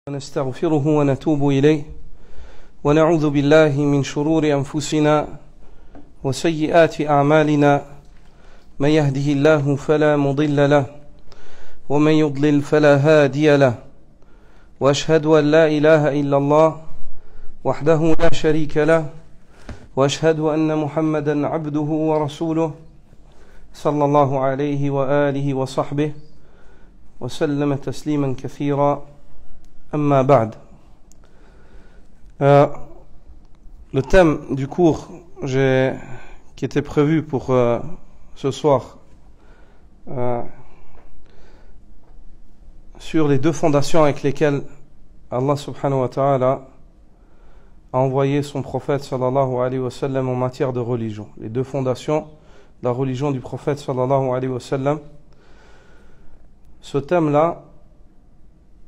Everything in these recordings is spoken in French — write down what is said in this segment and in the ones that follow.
ونستغفره ونتوب إليه ونعوذ بالله من شرور أنفسنا وسيئات أعمالنا من يهده الله فلا مضل له ومن يضلل فلا هادي له وأشهد أن لا إله إلا الله وحده لا شريك له وأشهد أن محمدا عبده ورسوله صلى الله عليه وآله وصحبه وسلم تسليما كثيرا. Amma ba'd. Le thème du cours qui était prévu pour ce soir sur les deux fondations avec lesquelles Allah subhanahu wa ta'ala a envoyé son prophète sallallahu alayhi wa sallam en matière de religion. Les deux fondations de la religion du prophète sallallahu alayhi wa sallam. Ce thème-là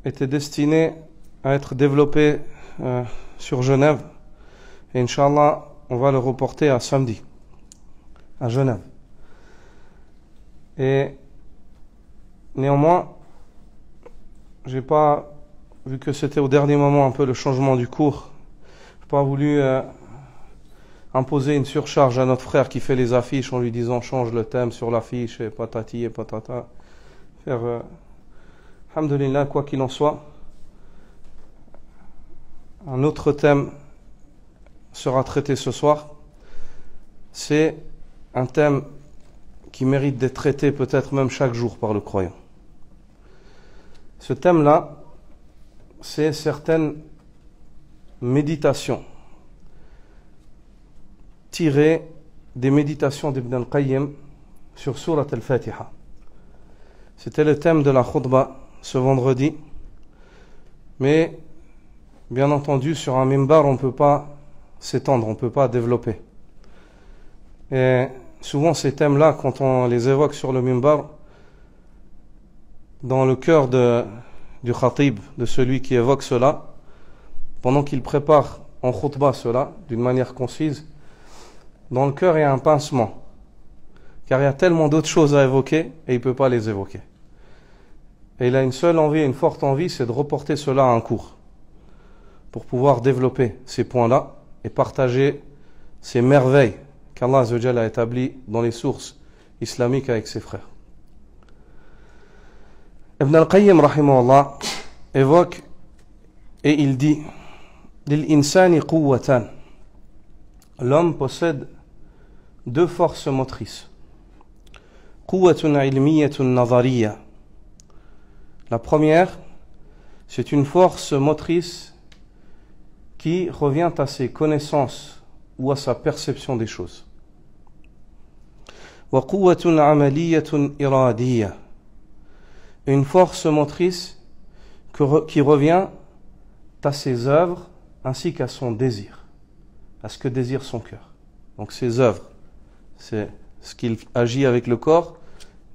était destiné à être développé sur Genève. Et Inch'Allah, on va le reporter à samedi, à Genève. Et néanmoins, j'ai pas, vu que c'était au dernier moment un peu le changement du cours, j'ai pas voulu imposer une surcharge à notre frère qui fait les affiches en lui disant change le thème sur l'affiche et patati et patata. Faire alhamdulillah, quoi qu'il en soit, un autre thème sera traité ce soir. C'est un thème qui mérite d'être traité peut-être même chaque jour par le croyant. Ce thème-là, c'est certaines méditations tirées des méditations d'Ibn al-Qayyim sur Surat al-Fatiha. C'était le thème de la khutbah ce vendredi, mais bien entendu sur un mimbar on ne peut pas s'étendre, on ne peut pas développer. Et souvent ces thèmes-là, quand on les évoque sur le mimbar, dans le cœur du khatib, de celui qui évoque cela, pendant qu'il prépare en khutbah cela d'une manière concise, dans le cœur il y a un pincement, car il y a tellement d'autres choses à évoquer et il ne peut pas les évoquer. Et il a une seule envie, une forte envie, c'est de reporter cela à un cours, pour pouvoir développer ces points-là et partager ces merveilles qu'Allah Azza wa Jalla a établies dans les sources islamiques avec ses frères. Ibn al-Qayyim rahimahullah évoque et il dit Lil-insani quwwatan. L'homme possède deux forces motrices. Quwwatun ilmiyatun nazariyya. La première, c'est une force motrice qui revient à ses connaissances ou à sa perception des choses. Wa quwwatun amaliyatun iradiyya. Une force motrice qui revient à ses œuvres ainsi qu'à son désir, à ce que désire son cœur. Donc ses œuvres, c'est ce qu'il agit avec le corps.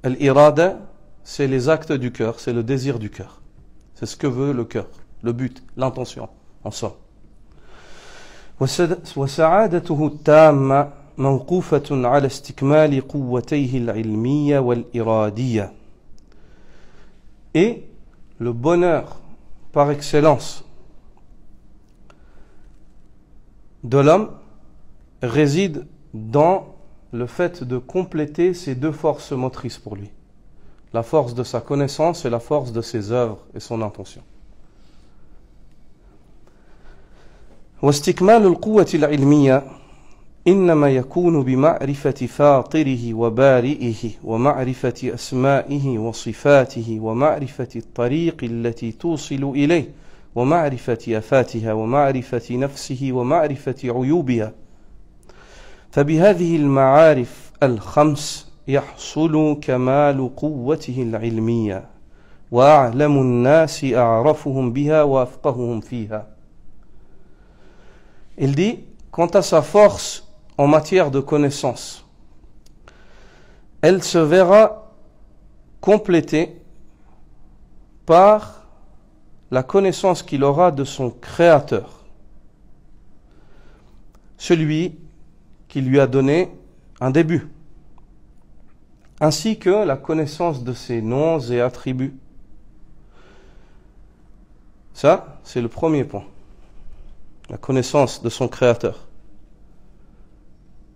Al-irada, c'est les actes du cœur, c'est le désir du cœur. C'est ce que veut le cœur, le but, l'intention, en somme. وسعادته التامة موقوفة على استكمال قوتيه العلمية والإرادية. Et le bonheur par excellence de l'homme réside dans le fait de compléter ces deux forces motrices pour lui. La force de sa connaissance et la force de ses œuvres et son intention. واستكمال القوة العلمية إنما يكون بمعرفة فاطره وبارئه ومعرفة أسمائه وصفاته ومعرفة الطريق التي توصل إليه ومعرفة آفاتها ومعرفة نفسه ومعرفة عيوبها. فبهذه المعارف الخمس يحصل كمال قوته العلمية وأعلم الناس أعرفهم بها وأفقههم فيها. Il dit, quant à sa force en matière de connaissance, elle se verra complétée par la connaissance qu'il aura de son Créateur, celui qui lui a donné un début, ainsi que la connaissance de ses noms et attributs, Ça, c'est le premier point. La connaissance de son créateur.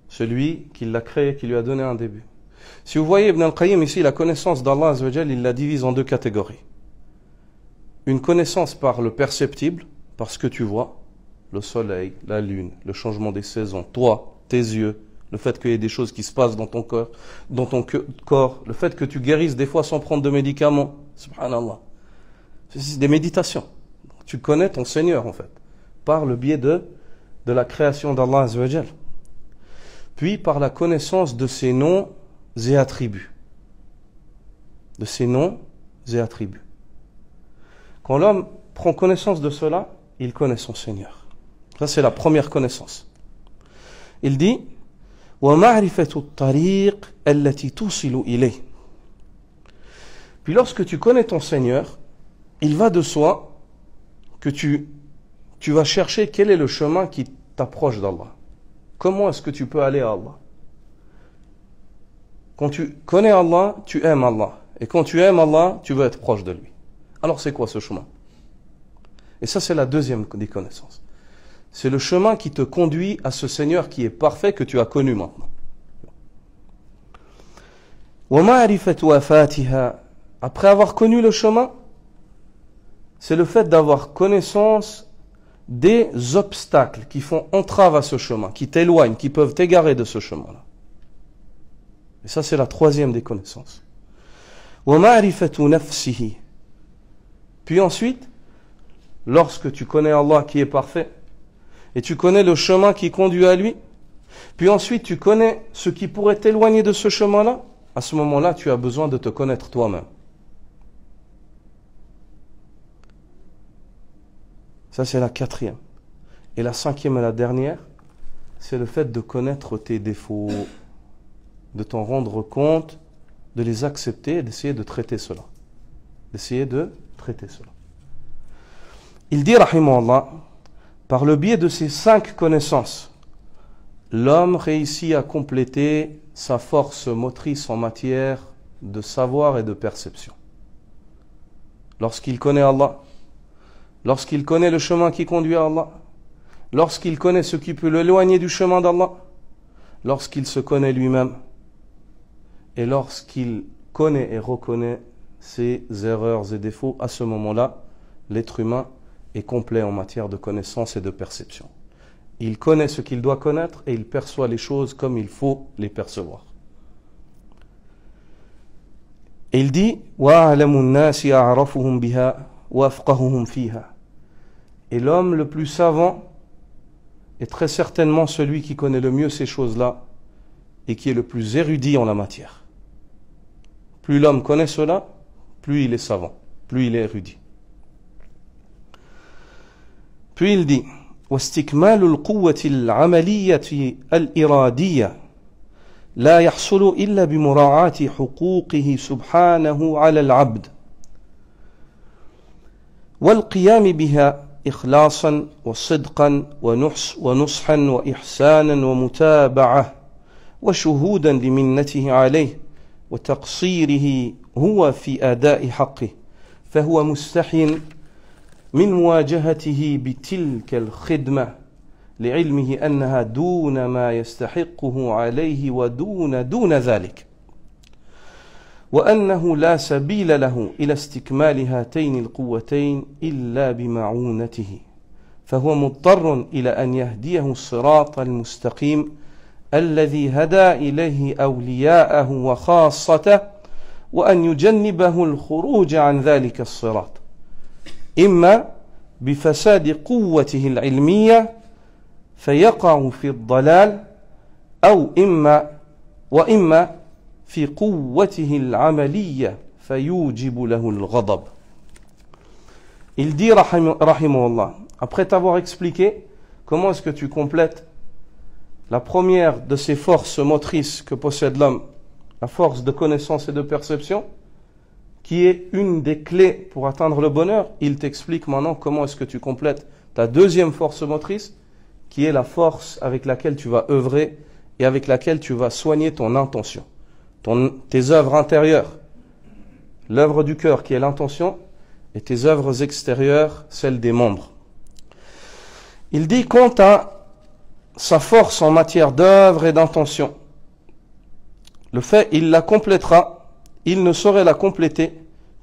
Celui qui l'a créé, qui lui a donné un début. Si vous voyez Ibn al-Qayyim ici, la connaissance d'Allah Azza wa Jal, il la divise en deux catégories. Une connaissance par le perceptible, par ce que tu vois, le soleil, la lune, le changement des saisons, toi, tes yeux, le fait qu'il y ait des choses qui se passent dans ton corps, le fait que tu guérisses des fois sans prendre de médicaments, subhanallah. C'est des méditations. Tu connais ton Seigneur en fait, par le biais de la création d'Allah Azza wa Jal. Puis par la connaissance de ses noms et attributs. De ses noms et attributs. Quand l'homme prend connaissance de cela, il connaît son Seigneur. Ça, c'est la première connaissance. Il dit وَمَعْرِفَةُ الطَّرِيقِ الَّتِي تُوصِلُ إِلَيْهِ. Puis lorsque tu connais ton Seigneur, il va de soi que tu vas chercher quel est le chemin qui t'approche d'Allah. Comment est-ce que tu peux aller à Allah? Quand tu connais Allah, tu aimes Allah. Et quand tu aimes Allah, tu veux être proche de lui. Alors c'est quoi ce chemin? Et ça, c'est la deuxième des connaissances. C'est le chemin qui te conduit à ce Seigneur qui est parfait, que tu as connu maintenant. Après avoir connu le chemin, c'est le fait d'avoir connaissance des obstacles qui font entrave à ce chemin, qui t'éloignent, qui peuvent t'égarer de ce chemin-là. Et ça, c'est la troisième des connaissances. Puis ensuite, lorsque tu connais Allah qui est parfait, et tu connais le chemin qui conduit à lui, puis ensuite tu connais ce qui pourrait t'éloigner de ce chemin-là, à ce moment-là, tu as besoin de te connaître toi-même. Ça, c'est la quatrième. Et la cinquième et la dernière, c'est le fait de connaître tes défauts, de t'en rendre compte, de les accepter et d'essayer de traiter cela. Il dit, rahimahullah, par le biais de ces 5 connaissances, l'homme réussit à compléter sa force motrice en matière de savoir et de perception. Lorsqu'il connaît Allah, lorsqu'il connaît le chemin qui conduit à Allah, lorsqu'il connaît ce qui peut l'éloigner du chemin d'Allah, lorsqu'il se connaît lui-même, et lorsqu'il connaît et reconnaît ses erreurs et défauts, à ce moment-là, l'être humain est complet en matière de connaissance et de perception. Il connaît ce qu'il doit connaître et il perçoit les choses comme il faut les percevoir. Et il dit وَأَعْلَمُ النَّاسِ أَعْرَفُهُمْ بِهَا وَأَفْقَهُهُمْ فِيهَا. Et l'homme le plus savant est très certainement celui qui connaît le mieux ces choses-là et qui est le plus érudit en la matière. Plus l'homme connaît cela, plus il est savant, plus il est érudit. Puis il dit واستكمال القوة العملية الإرادية لا يحصل إلا بمراعاة حقوقه سبحانه على العبد والقيام بها إخلاصا وصدقا ونصحا وإحسانا ومتابعة وشهودا لمنته عليه وتقصيره هو في أداء حقه فهو مستحي من مواجهته بتلك الخدمة لعلمه أنها دون ما يستحقه عليه ودون ذلك وأنه لا سبيل له إلى استكمال هاتين القوتين إلا بمعونته فهو مضطر إلى أن يهديه الصراط المستقيم الذي هدى إليه أولياءه وخاصته وأن يجنبه الخروج عن ذلك الصراط إما بفساد قوته العلمية فيقع في الضلال أو وإما في قوته العملية فيوجب له الغضب. Il dit rahimahullah, après t'avoir expliqué comment est-ce que tu complètes la première de ces forces motrices que possède l'homme, la force de connaissance et de perception, qui est une des clés pour atteindre le bonheur, il t'explique maintenant comment est-ce que tu complètes ta deuxième force motrice, qui est la force avec laquelle tu vas œuvrer et avec laquelle tu vas soigner ton intention, tes œuvres intérieures, l'œuvre du cœur qui est l'intention, et tes œuvres extérieures, celles des membres. Il dit quant à sa force en matière d'œuvre et d'intention, le fait, il la complétera, il ne saurait la compléter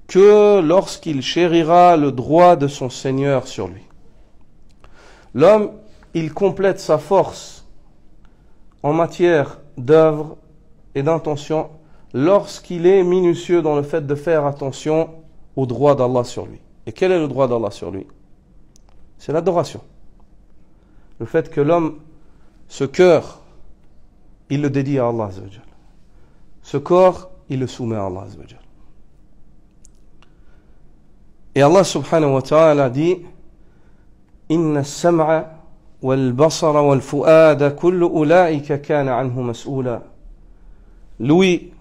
que lorsqu'il chérira le droit de son Seigneur sur lui. L'homme, il complète sa force en matière d'œuvre et d'intention lorsqu'il est minutieux dans le fait de faire attention au droit d'Allah sur lui. Et quel est le droit d'Allah sur lui? C'est l'adoration. Le fait que l'homme, ce cœur, il le dédie à Allah Azza wa Jal. Ce corps, il le soumet à Allah Azza wa Jal. Et Allah subhanahu wa ta'ala dit Inna as-sam'a wal basara wal fu'ada kullu ulaika kana anhu mas'oula. L'ouïe,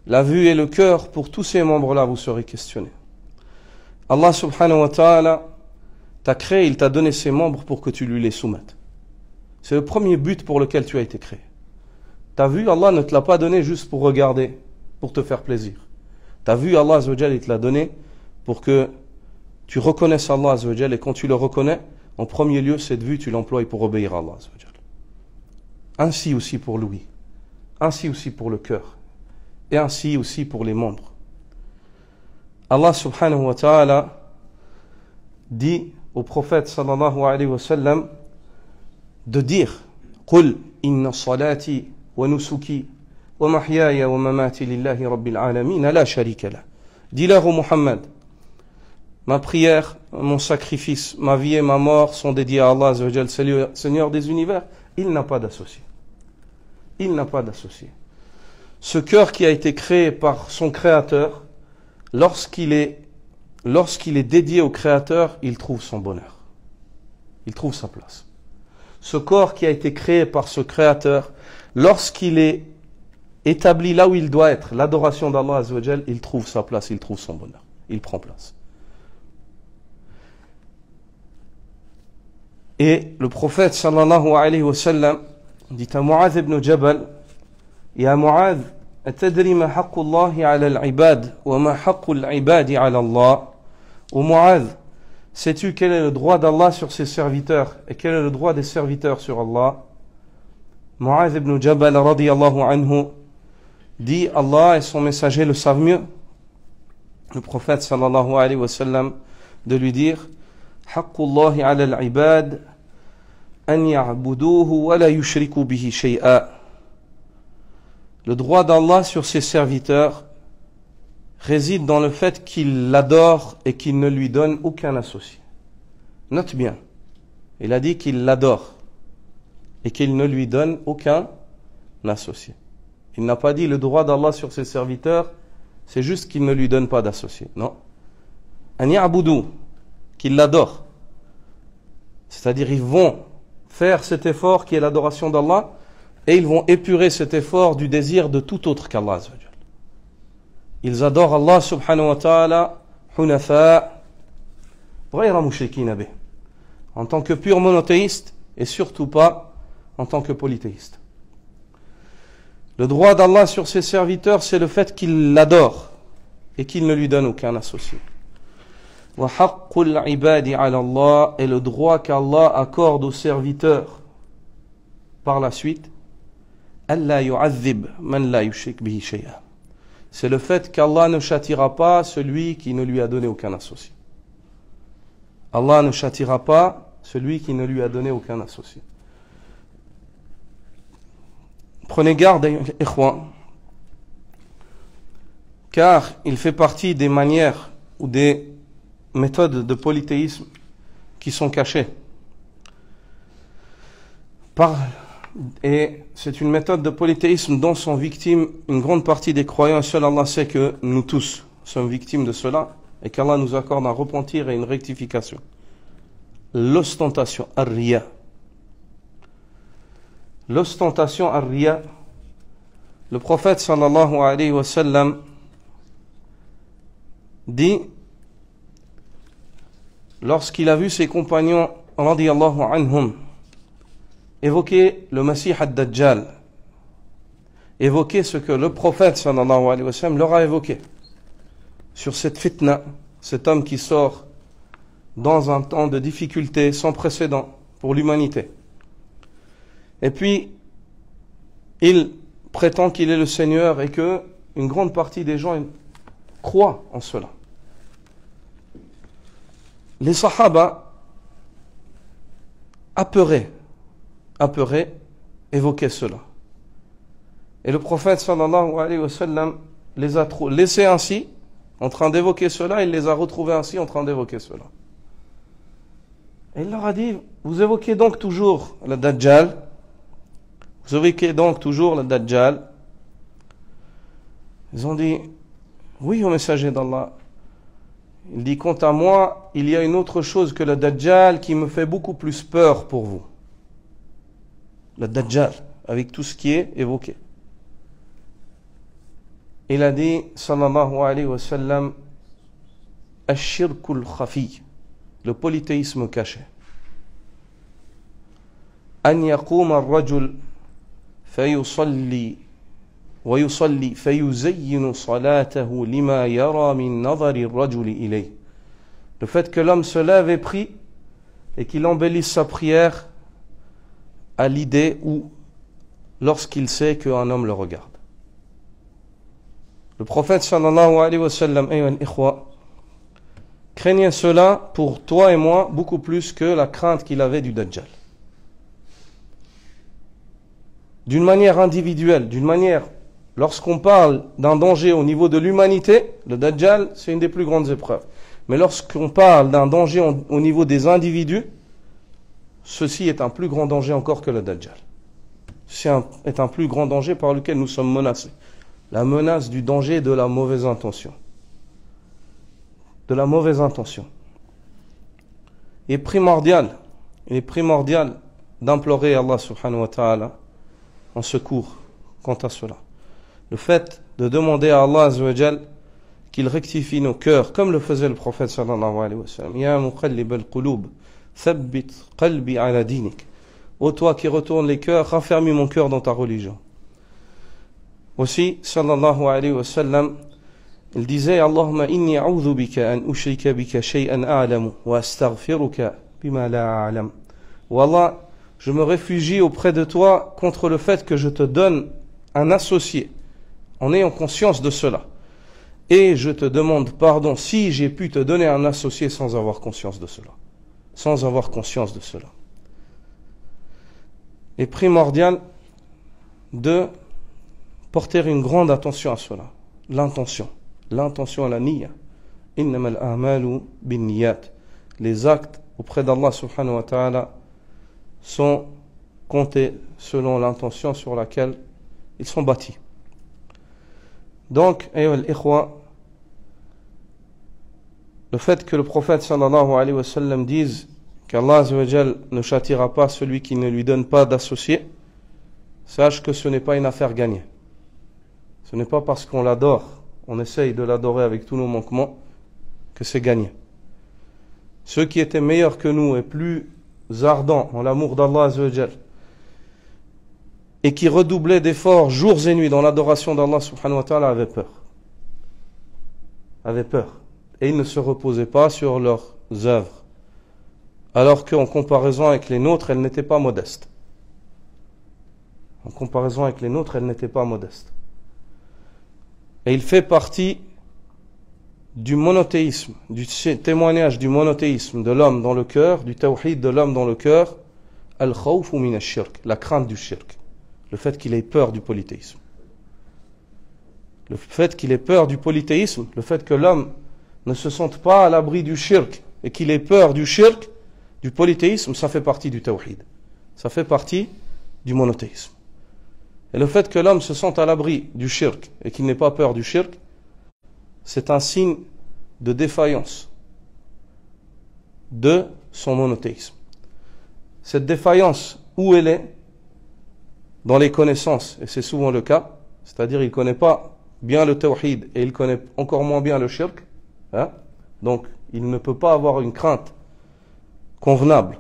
la vue et le cœur, pour tous ces membres-là, vous serez questionnés. Allah subhanahu wa ta'ala t'a créé, il t'a donné ses membres pour que tu lui les soumettes. C'est le premier but pour lequel tu as été créé. Ta vue, Allah ne te l'a pas donné juste pour regarder, pour te faire plaisir. Ta vue, Allah Azza wa Jal, il te l'a donné pour que tu reconnaisses Allah Azza wa Jal, et quand tu le reconnais, en premier lieu, cette vue, tu l'emploies pour obéir à Allah Azza wa Jal. Ainsi aussi pour l'ouïe, ainsi aussi pour le cœur, et ainsi aussi pour les membres. Allah subhanahu wa ta'ala dit au prophète sallallahu alayhi wa sallam de dire Qul inna salati wa nusuki wa mahyaya wa mamati lillahi rabbil alamin la sharika la. Dis-leur au Muhammad, ma prière, mon sacrifice, ma vie et ma mort sont dédiés à Allah Azza wa Jal, Seigneur des univers. Il n'a pas d'associé. Il n'a pas d'associé. Ce cœur qui a été créé par son Créateur, lorsqu'il est dédié au Créateur, il trouve son bonheur. Il trouve sa place. Ce corps qui a été créé par ce Créateur, lorsqu'il est établi là où il doit être, l'adoration d'Allah Azza wa Jal, il trouve sa place, il trouve son bonheur. Il prend place. Et le prophète sallallahu alayhi wa sallam dit à Mu'adh ibn Jabal, Ya Mu'adh, atadri ma haqqu Allahi ala al-ibad wa ma haqqu al-ibadi ala Allah. Ô Mu'adh, sais-tu quel est le droit d'Allah sur ses serviteurs et quel est le droit des serviteurs sur Allah? Mu'adh ibn Jabal radiyallahu anhu dit, Allah et son messager le savent mieux. Le prophète sallallahu alayhi wa sallam de lui dire, haqqu Allahi ala al-ibad an ya'buduhu wa la yushriku bihi shay'a. Le droit d'Allah sur ses serviteurs réside dans le fait qu'il l'adore et qu'il ne lui donne aucun associé. Note bien, il a dit qu'il l'adore et qu'il ne lui donne aucun associé. Il n'a pas dit le droit d'Allah sur ses serviteurs, c'est juste qu'il ne lui donne pas d'associé. Non. An ya'budu, qu'il l'adore. C'est-à-dire ils vont faire cet effort qui est l'adoration d'Allah et ils vont épurer cet effort du désir de tout autre qu'Allah. Ils adorent Allah subhanahu wa ta'ala hunafa ghayra mushrikina bih, en tant que pur monothéiste et surtout pas en tant que polythéiste. Le droit d'Allah sur ses serviteurs, c'est le fait qu'il l'adore et qu'il ne lui donne aucun associé. Wa haqqul ibadi ala Allah, est le droit qu'Allah accorde aux serviteurs par la suite. Allah yu'adhib man la yushrik bihi shay'a. C'est le fait qu'Allah ne châtira pas celui qui ne lui a donné aucun associé. Allah ne châtira pas celui qui ne lui a donné aucun associé. Prenez garde, ikhwan, car il fait partie des manières ou des méthodes de polythéisme qui sont cachées. Et c'est une méthode de polythéisme dont sont victimes une grande partie des croyants, et seul Allah sait que nous tous sommes victimes de cela, et qu'Allah nous accorde un repentir et une rectification. L'ostentation, ar-riya. L'ostentation, ar-riya, le prophète sallallahu alayhi wa sallam dit, lorsqu'il a vu ses compagnons radiyallahu anhum évoquer le Masih ad-Dajjal, évoquer ce que le prophète sallallahu alayhi wa sallam leur a évoqué sur cette fitna cet homme qui sort dans un temps de difficulté sans précédent pour l'humanité. Et puis, il prétend qu'il est le Seigneur et que une grande partie des gens croient en cela. Les Sahaba, apeurés, évoquaient cela. Et le prophète sallallahu alayhi wa sallam les a laissés ainsi, en train d'évoquer cela, il les a retrouvés ainsi, en train d'évoquer cela. Et il leur a dit, vous évoquez donc toujours le Dajjal, vous évoquez donc toujours le Dajjal. Ils ont dit, oui, au messager d'Allah. Il dit, quant à moi, il y a une autre chose que le Dajjal qui me fait beaucoup plus peur pour vous. Le Dajjal, avec tout ce qui est évoqué. Il a dit, sallallahu alayhi wa sallam, Ash-shirkul khafi, le polythéisme caché. An yaquma ar-rajul fayusalli ويصلي فيزين صلاته لما يرى من نظر الرجل إليه. Le fait que l'homme se lève et prie et qu'il embellisse sa prière à l'idée ou lorsqu'il sait qu'un homme le regarde. Le prophète sallallahu alayhi wa sallam, ayyuhal ikhwa, craignait cela pour toi et moi beaucoup plus que la crainte qu'il avait du Dajjal. D'une manière individuelle, d'une manière, lorsqu'on parle d'un danger au niveau de l'humanité, le Dajjal, c'est une des plus grandes épreuves. Mais lorsqu'on parle d'un danger au niveau des individus, ceci est un plus grand danger encore que le Dajjal. C'est un plus grand danger par lequel nous sommes menacés. La menace du danger de la mauvaise intention. De la mauvaise intention. Il est primordial d'implorer Allah subhanahu wa ta'ala en secours quant à cela. Le fait de demander à Allah azza wa jal qu'il rectifie nos cœurs, comme le faisait le prophète sallallahu alayhi wa sallam. Ya muqallib al-qulub, thabbit qalbi ala dinik. Ô toi qui retournes les cœurs, raffermis mon cœur dans ta religion. Aussi, sallallahu alayhi wa sallam, il disait, Allahumma inni a'udhu bika an ushrika bika shay'an a'lamu wa astaghfiruka bima la a'lam. Wallah, je me réfugie auprès de toi contre le fait que je te donne un associé, en ayant conscience de cela. Et je te demande pardon si j'ai pu te donner un associé sans avoir conscience de cela. Sans avoir conscience de cela. Il est primordial de porter une grande attention à cela. L'intention. L'intention à la niyya. Innamal a'malu bin niyat. Les actes auprès d'Allah subhanahu wa ta'ala sont comptés selon l'intention sur laquelle ils sont bâtis. Donc, ayyuhal ikhwa, le fait que le prophète sallallahu alayhi wa sallam dise qu'Allah azza wa jal ne châtiera pas celui qui ne lui donne pas d'associé, sache que ce n'est pas une affaire gagnée. Ce n'est pas parce qu'on l'adore, on essaye de l'adorer avec tous nos manquements, que c'est gagné. Ceux qui étaient meilleurs que nous et plus ardents en l'amour d'Allah azza wa jal, et qui redoublaient d'efforts jours et nuits dans l'adoration d'Allah subhanahu wa ta'ala, avaient peur. Avaient peur. Et ils ne se reposaient pas sur leurs œuvres. Alors qu'en comparaison avec les nôtres, elles n'étaient pas modestes. En comparaison avec les nôtres, elles n'étaient pas modestes. Et il fait partie du monothéisme, du témoignage du monothéisme de l'homme dans le cœur, du tawhid de l'homme dans le cœur, al-khawfu min ash-shirk, la crainte du shirk. Le fait qu'il ait peur du polythéisme. Le fait qu'il ait peur du polythéisme, le fait que l'homme ne se sente pas à l'abri du shirk et qu'il ait peur du shirk, du polythéisme, ça fait partie du tawhid. Ça fait partie du monothéisme. Et le fait que l'homme se sente à l'abri du shirk et qu'il n'ait pas peur du shirk, c'est un signe de défaillance de son monothéisme. Cette défaillance, où elle est? Dans les connaissances, et c'est souvent le cas, c'est-à-dire il ne connaît pas bien le tawhid et il connaît encore moins bien le shirk, hein? Donc il ne peut pas avoir une crainte convenable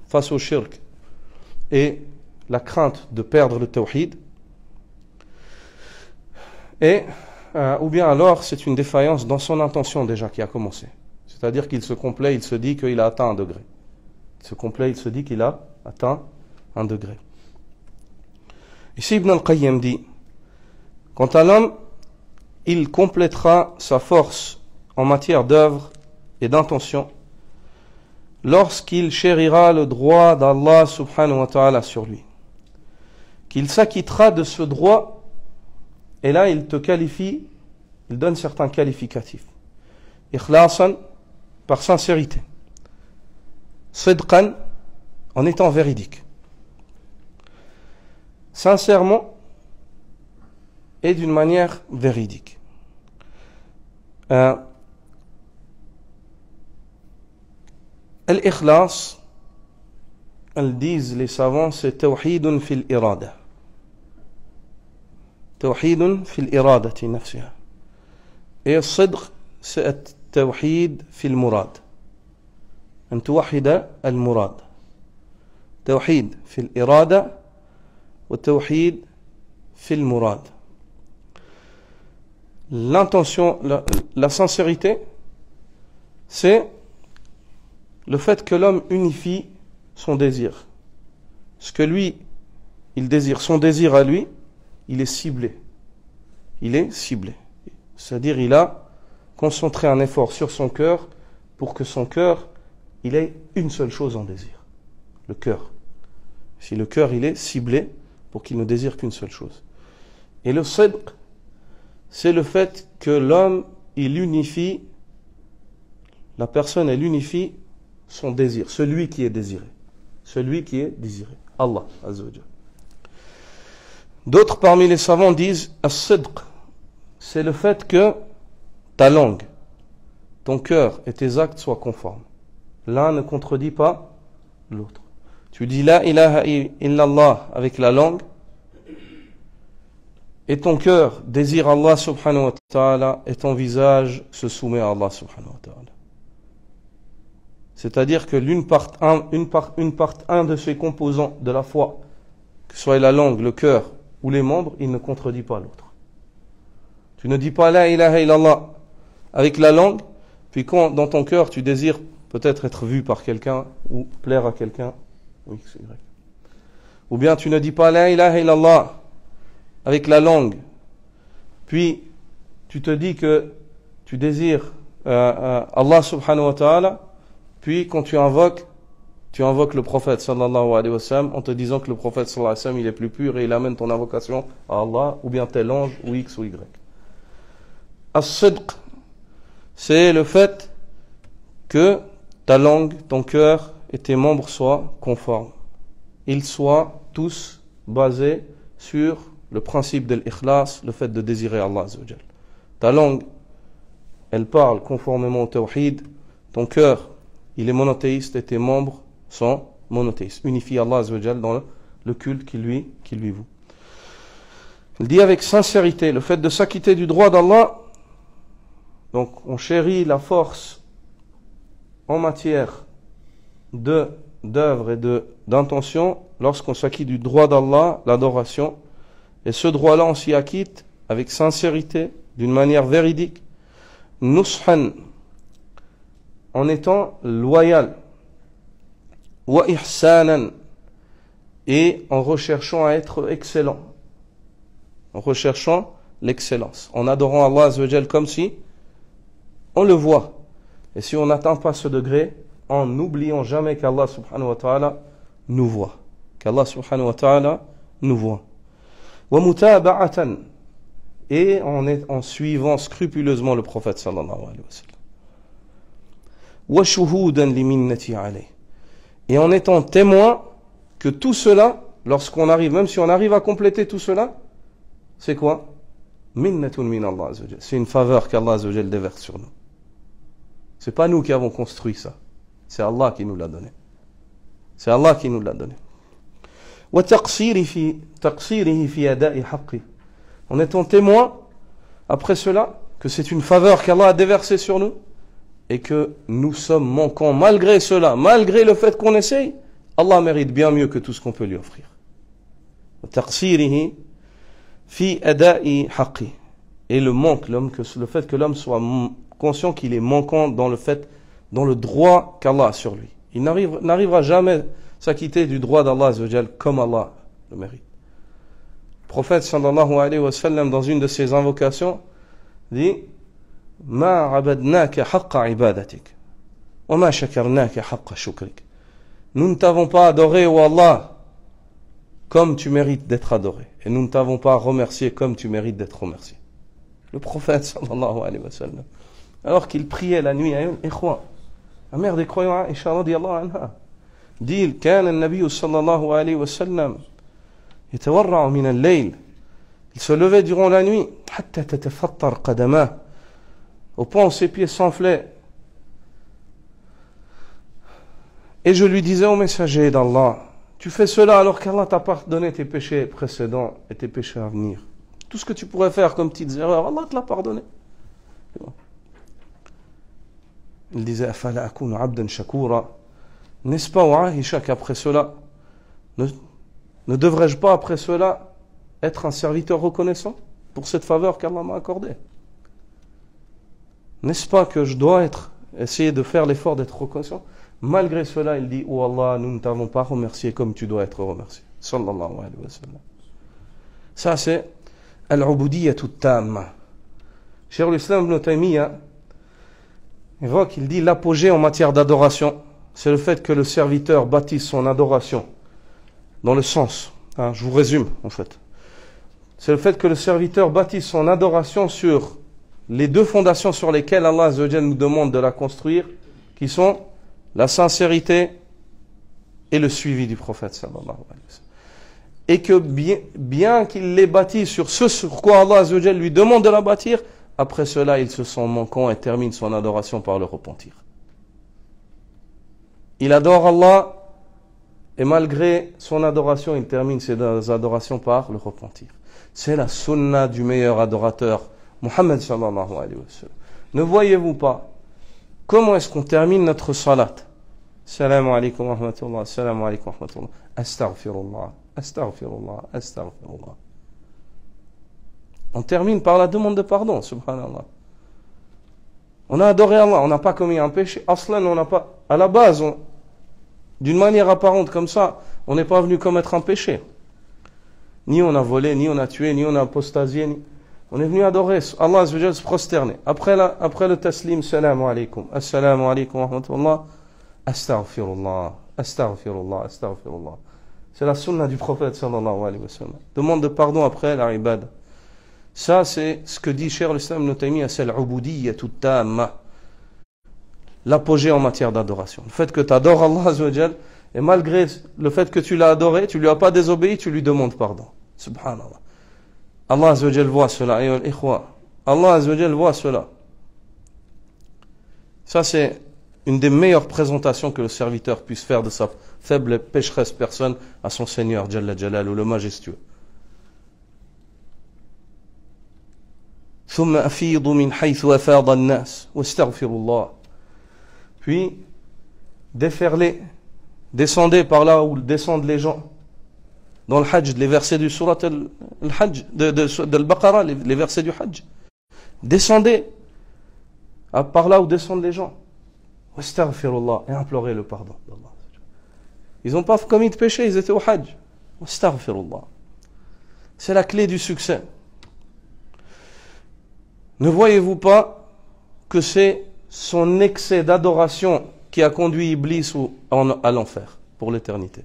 face au shirk et la crainte de perdre le tawhid. Et ou bien alors c'est une défaillance dans son intention déjà qui a commencé. C'est-à-dire qu'il se complaît, il se dit qu'il a atteint un degré. Il se complaît, il se dit qu'il a atteint un degré. Ici Ibn al-Qayyim dit, quant à l'homme, il complétera sa force en matière d'œuvre et d'intention lorsqu'il chérira le droit d'Allah subhanahu wa ta'ala sur lui. Qu'il s'acquittera de ce droit, et là il te qualifie, il donne certains qualificatifs. Ikhlasan, par sincérité. Sidqan, en étant véridique. Sincèrement et d'une manière véridique. Al-Ikhlas, elles disent les savants, c'est tawhidun fil irada. Tawhidun fil iradati nafsiha. Et al-sidq, c'est tawhid fil murad. أن توحد المراد. توحيد في الإرادة والتوحيد في المراد. L'intention, la sincérité, c'est le fait que l'homme unifie son désir. Ce que lui, il désire, son désir à lui, il est ciblé. Il est ciblé. C'est-à-dire, il a concentré un effort sur son cœur pour que son cœur, il ait une seule chose en désir. Le cœur. Si le cœur, il est ciblé pour qu'il ne désire qu'une seule chose. Et le sidq, c'est le fait que l'homme, il unifie, la personne, elle unifie son désir, celui qui est désiré. Celui qui est désiré. Allah, Azza wa Jalla. D'autres parmi les savants disent, as-sidq, c'est le fait que ta langue, ton cœur et tes actes soient conformes. L'un ne contredit pas l'autre. Tu dis la ilaha illallah avec la langue et ton cœur désire Allah subhanahu wa ta'ala et ton visage se soumet à Allah subhanahu wa ta'ala. C'est-à-dire que un de ces composants de la foi, que ce soit la langue, le cœur ou les membres, il ne contredit pas l'autre. Tu ne dis pas la ilaha illallah avec la langue, puis quand dans ton cœur tu désires peut-être être vu par quelqu'un ou plaire à quelqu'un, oui, c'est vrai. Ou bien tu ne dis pas la ilaha illallah avec la langue, puis tu te dis que tu désires Allah subhanahu wa ta'ala, puis quand tu invoques le prophète sallallahu alayhi wa sallam en te disant que le prophète sallallahu alayhi wa sallam il est plus pur et il amène ton invocation à Allah, ou bien tel ange ou X ou Y. As-sidq, c'est le fait que ta langue, ton cœur et tes membres soient conformes. Ils soient tous basés sur le principe de l'ikhlas, le fait de désirer Allah Azza wa Jal. Ta langue, elle parle conformément au tawhid. Ton cœur, il est monothéiste et tes membres sont monothéistes. Unifie Allah Azza wa Jal dans le culte qui lui voue. Il dit avec sincérité, le fait de s'acquitter du droit d'Allah, donc on chérit la force en matière d'œuvre et d'intention lorsqu'on s'acquitte du droit d'Allah, l'adoration, et ce droit-là on s'y acquitte avec sincérité, d'une manière véridique, nushan, en étant loyal, wa ihsanan, et en recherchant à être excellent, en recherchant l'excellence, en adorant Allah Azza wa Jal comme si on le voit. Et si on n'atteint pas ce degré, en n'oubliant jamais qu'Allah subhanahu wa ta'ala nous voit. Qu'Allah subhanahu wa ta'ala nous voit. Wa mutaba'atan, et en suivant scrupuleusement le prophète sallallahu alayhi wa sallam. Wa shuhudan li minnati alayh, et en étant témoin que tout cela, lorsqu'on arrive, même si on arrive à compléter tout cela, c'est quoi? Minnatun min Allah azza wa jalla. C'est une faveur qu'Allah azza wa jalla déverse sur nous. C'est pas nous qui avons construit ça. C'est Allah qui nous l'a donné. C'est Allah qui nous l'a donné. En étant témoin, après cela, que c'est une faveur qu'Allah a déversée sur nous et que nous sommes manquants malgré cela, malgré le fait qu'on essaye, Allah mérite bien mieux que tout ce qu'on peut lui offrir. et le manque, le fait que l'homme soit conscient qu'il est manquant dans le droit qu'Allah a sur lui. Il n'arrivera jamais à s'acquitter du droit d'Allah Azza wa Jal comme Allah le mérite. Le prophète sallallahu alayhi wa sallam, dans une de ses invocations, dit Ma abadnaka haqqa ibadatik wa ma shakarnaka haqqa shukrik. Nous ne t'avons pas adoré, ô Allah, comme tu mérites d'être adoré, et nous ne t'avons pas remercié comme tu mérites d'être remercié. Le prophète sallallahu alayhi wa sallam, alors qu'il priait la nuit, la mère des croyants, Aïcha radiyallahu anha, dit كان النبي صلى الله عليه وسلم يتورع من الليل. Il se levait durant la nuit حتى تتفطر قدماه, au point où ses pieds s'enflaient. Et je lui disais, ô messager d'Allah, tu fais cela alors qu'Allah t'a pardonné tes péchés précédents et tes péchés à venir. Tout ce que tu pourrais faire comme petites erreurs, Allah te l'a pardonné. Il disait, afala akunu abdan shakura. N'est-ce pas, Aïcha, qu'après cela, ne devrais-je pas après cela être un serviteur reconnaissant pour cette faveur qu'Allah m'a accordée? N'est-ce pas que je dois essayer de faire l'effort d'être reconnaissant? Malgré cela, il dit, oh Allah, nous ne t'avons pas remercié comme tu dois être remercié. Sallallahu alayhi wa sallam. Ça, c'est al-ubudiyyatu tamma. Cheikh l'Islam Ibn Taymiyyah évoque, il dit, l'apogée en matière d'adoration, c'est le fait que le serviteur bâtisse son adoration dans le sens. Je vous résume, en fait. C'est le fait que le serviteur bâtisse son adoration sur les deux fondations sur lesquelles Allah Azza wa Jalla nous demande de la construire, qui sont la sincérité et le suivi du prophète sallallahu alayhi wa sallam. Et que bien qu'il les bâtisse sur ce sur quoi Allah Azza wa Jalla lui demande de la bâtir, après cela il se sent manquant et termine son adoration par le repentir. Il adore Allah et malgré son adoration il termine ses adorations par le repentir. C'est la sunna du meilleur adorateur, Muhammad sallallahu alayhi wa sallam. Ne voyez-vous pas comment est-ce qu'on termine notre salat? Assalamu alaikum wa rahmatullah, assalamu alaikum wa rahmatullah, astaghfirullah, astaghfirullah, astaghfirullah. On termine par la demande de pardon, subhanallah. On a adoré Allah, on n'a pas commis un péché. Aslan, on n'a pas, à la base, d'une manière apparente comme ça, on n'est pas venu commettre un péché. Ni on a volé, ni on a tué, ni on a apostasié, on est venu adorer Allah Azza wa Jalla, se prosterner. Après le taslim, salamu alaikum, assalamu alaikum wa rahmatullah, astaghfirullah, astaghfirullah, astaghfirullah. C'est la sunna du prophète sallallahu alayhi wa sallam. Demande de pardon après la ibad. Ça, c'est ce que dit Cheikh l'Islam Ibn Taymiyyah, c'est l'ubudiyyatu tamma. L'apogée en matière d'adoration. Le fait que tu adores Allah Azza wa Jalla, et malgré le fait que tu l'as adoré, tu lui as pas désobéi, tu lui demandes pardon. Subhanallah. Allah Azza wa Jalla voit cela. Allah Azza wa Jalla voit cela. Ça, c'est une des meilleures présentations que le serviteur puisse faire de sa faible et pécheresse personne à son Seigneur, Jalla Jalal, ou le majestueux. ثم أفيضوا من حيث أفاض الناس واستغفروا الله. Puis déferlez, descendez par là où descendent les gens. Dans le Hajj, les versets du Surat al-Hajj, de l'Baqarah, les versets du Hajj. Descendez par là où descendent les gens. Wastaghfirullah, et implorez le pardon d'Allah. Ils n'ont pas commis de péché, ils étaient au Hajj. Wastaghfirullah. C'est la clé du succès. Ne voyez-vous pas que c'est son excès d'adoration qui a conduit Iblis à l'enfer pour l'éternité?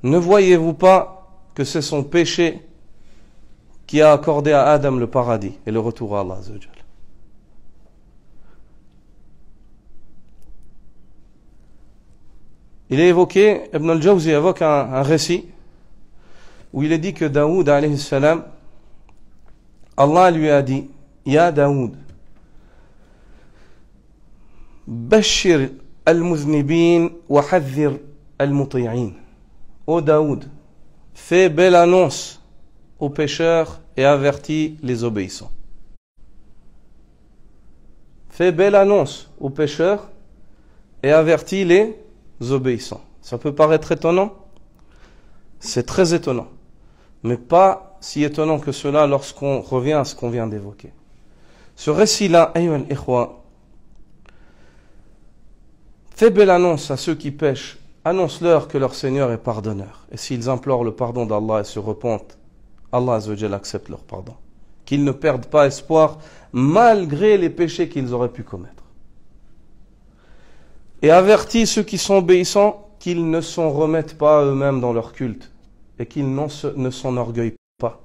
Ne voyez-vous pas que c'est son péché qui a accordé à Adam le paradis et le retour à Allah Azza wa Jalla? Il est évoqué, Ibn al-Jawzi évoque un récit où il est dit que Daoud alayhi salam, Allah lui a dit, Ya Daoud, Bashir al-muznibin wa hadhir al-muti'in. Ô Daoud, fais belle annonce aux pécheurs et avertis les obéissants. Fais belle annonce aux pécheurs et avertis les obéissants. Ça peut paraître étonnant, c'est très étonnant. Mais pas si étonnant que cela lorsqu'on revient à ce qu'on vient d'évoquer. Ce récit-là, ayyuha al-ikhwa, fais belle annonce à ceux qui pêchent. Annonce-leur que leur Seigneur est pardonneur. Et s'ils implorent le pardon d'Allah et se repentent, Allah Azza wa Jalla accepte leur pardon. Qu'ils ne perdent pas espoir malgré les péchés qu'ils auraient pu commettre. Et avertis ceux qui sont obéissants qu'ils ne s'en remettent pas eux-mêmes dans leur culte et qu'ils ne s'enorgueillent pas,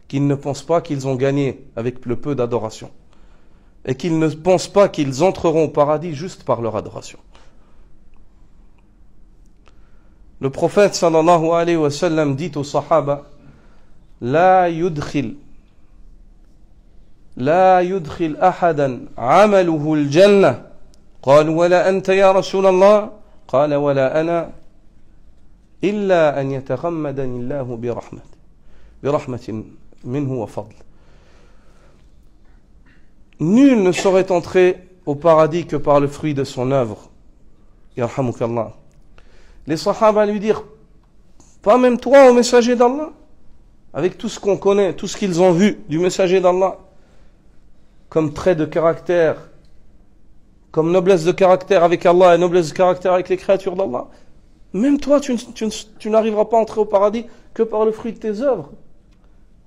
qu'ils ne pensent pas qu'ils ont gagné avec le peu d'adoration et qu'ils ne pensent pas qu'ils entreront au paradis juste par leur adoration. Le prophète sallallahu alayhi wa sallam dit aux sahaba لا يدخل أحدا عمله الجنة قال ولا أنت يا رسول الله قال ولا أنا إلا أن يتغمدني الله برحمة منه وفضل. Nul ne saurait entrer au paradis que par le fruit de son œuvre. Yarhamukallah. Les sahaba lui dirent, pas même toi, ô messager d'Allah, avec tout ce qu'on connaît, tout ce qu'ils ont vu du messager d'Allah, comme trait de caractère, comme noblesse de caractère avec Allah et noblesse de caractère avec les créatures d'Allah. Même toi, tu n'arriveras pas à entrer au paradis que par le fruit de tes œuvres.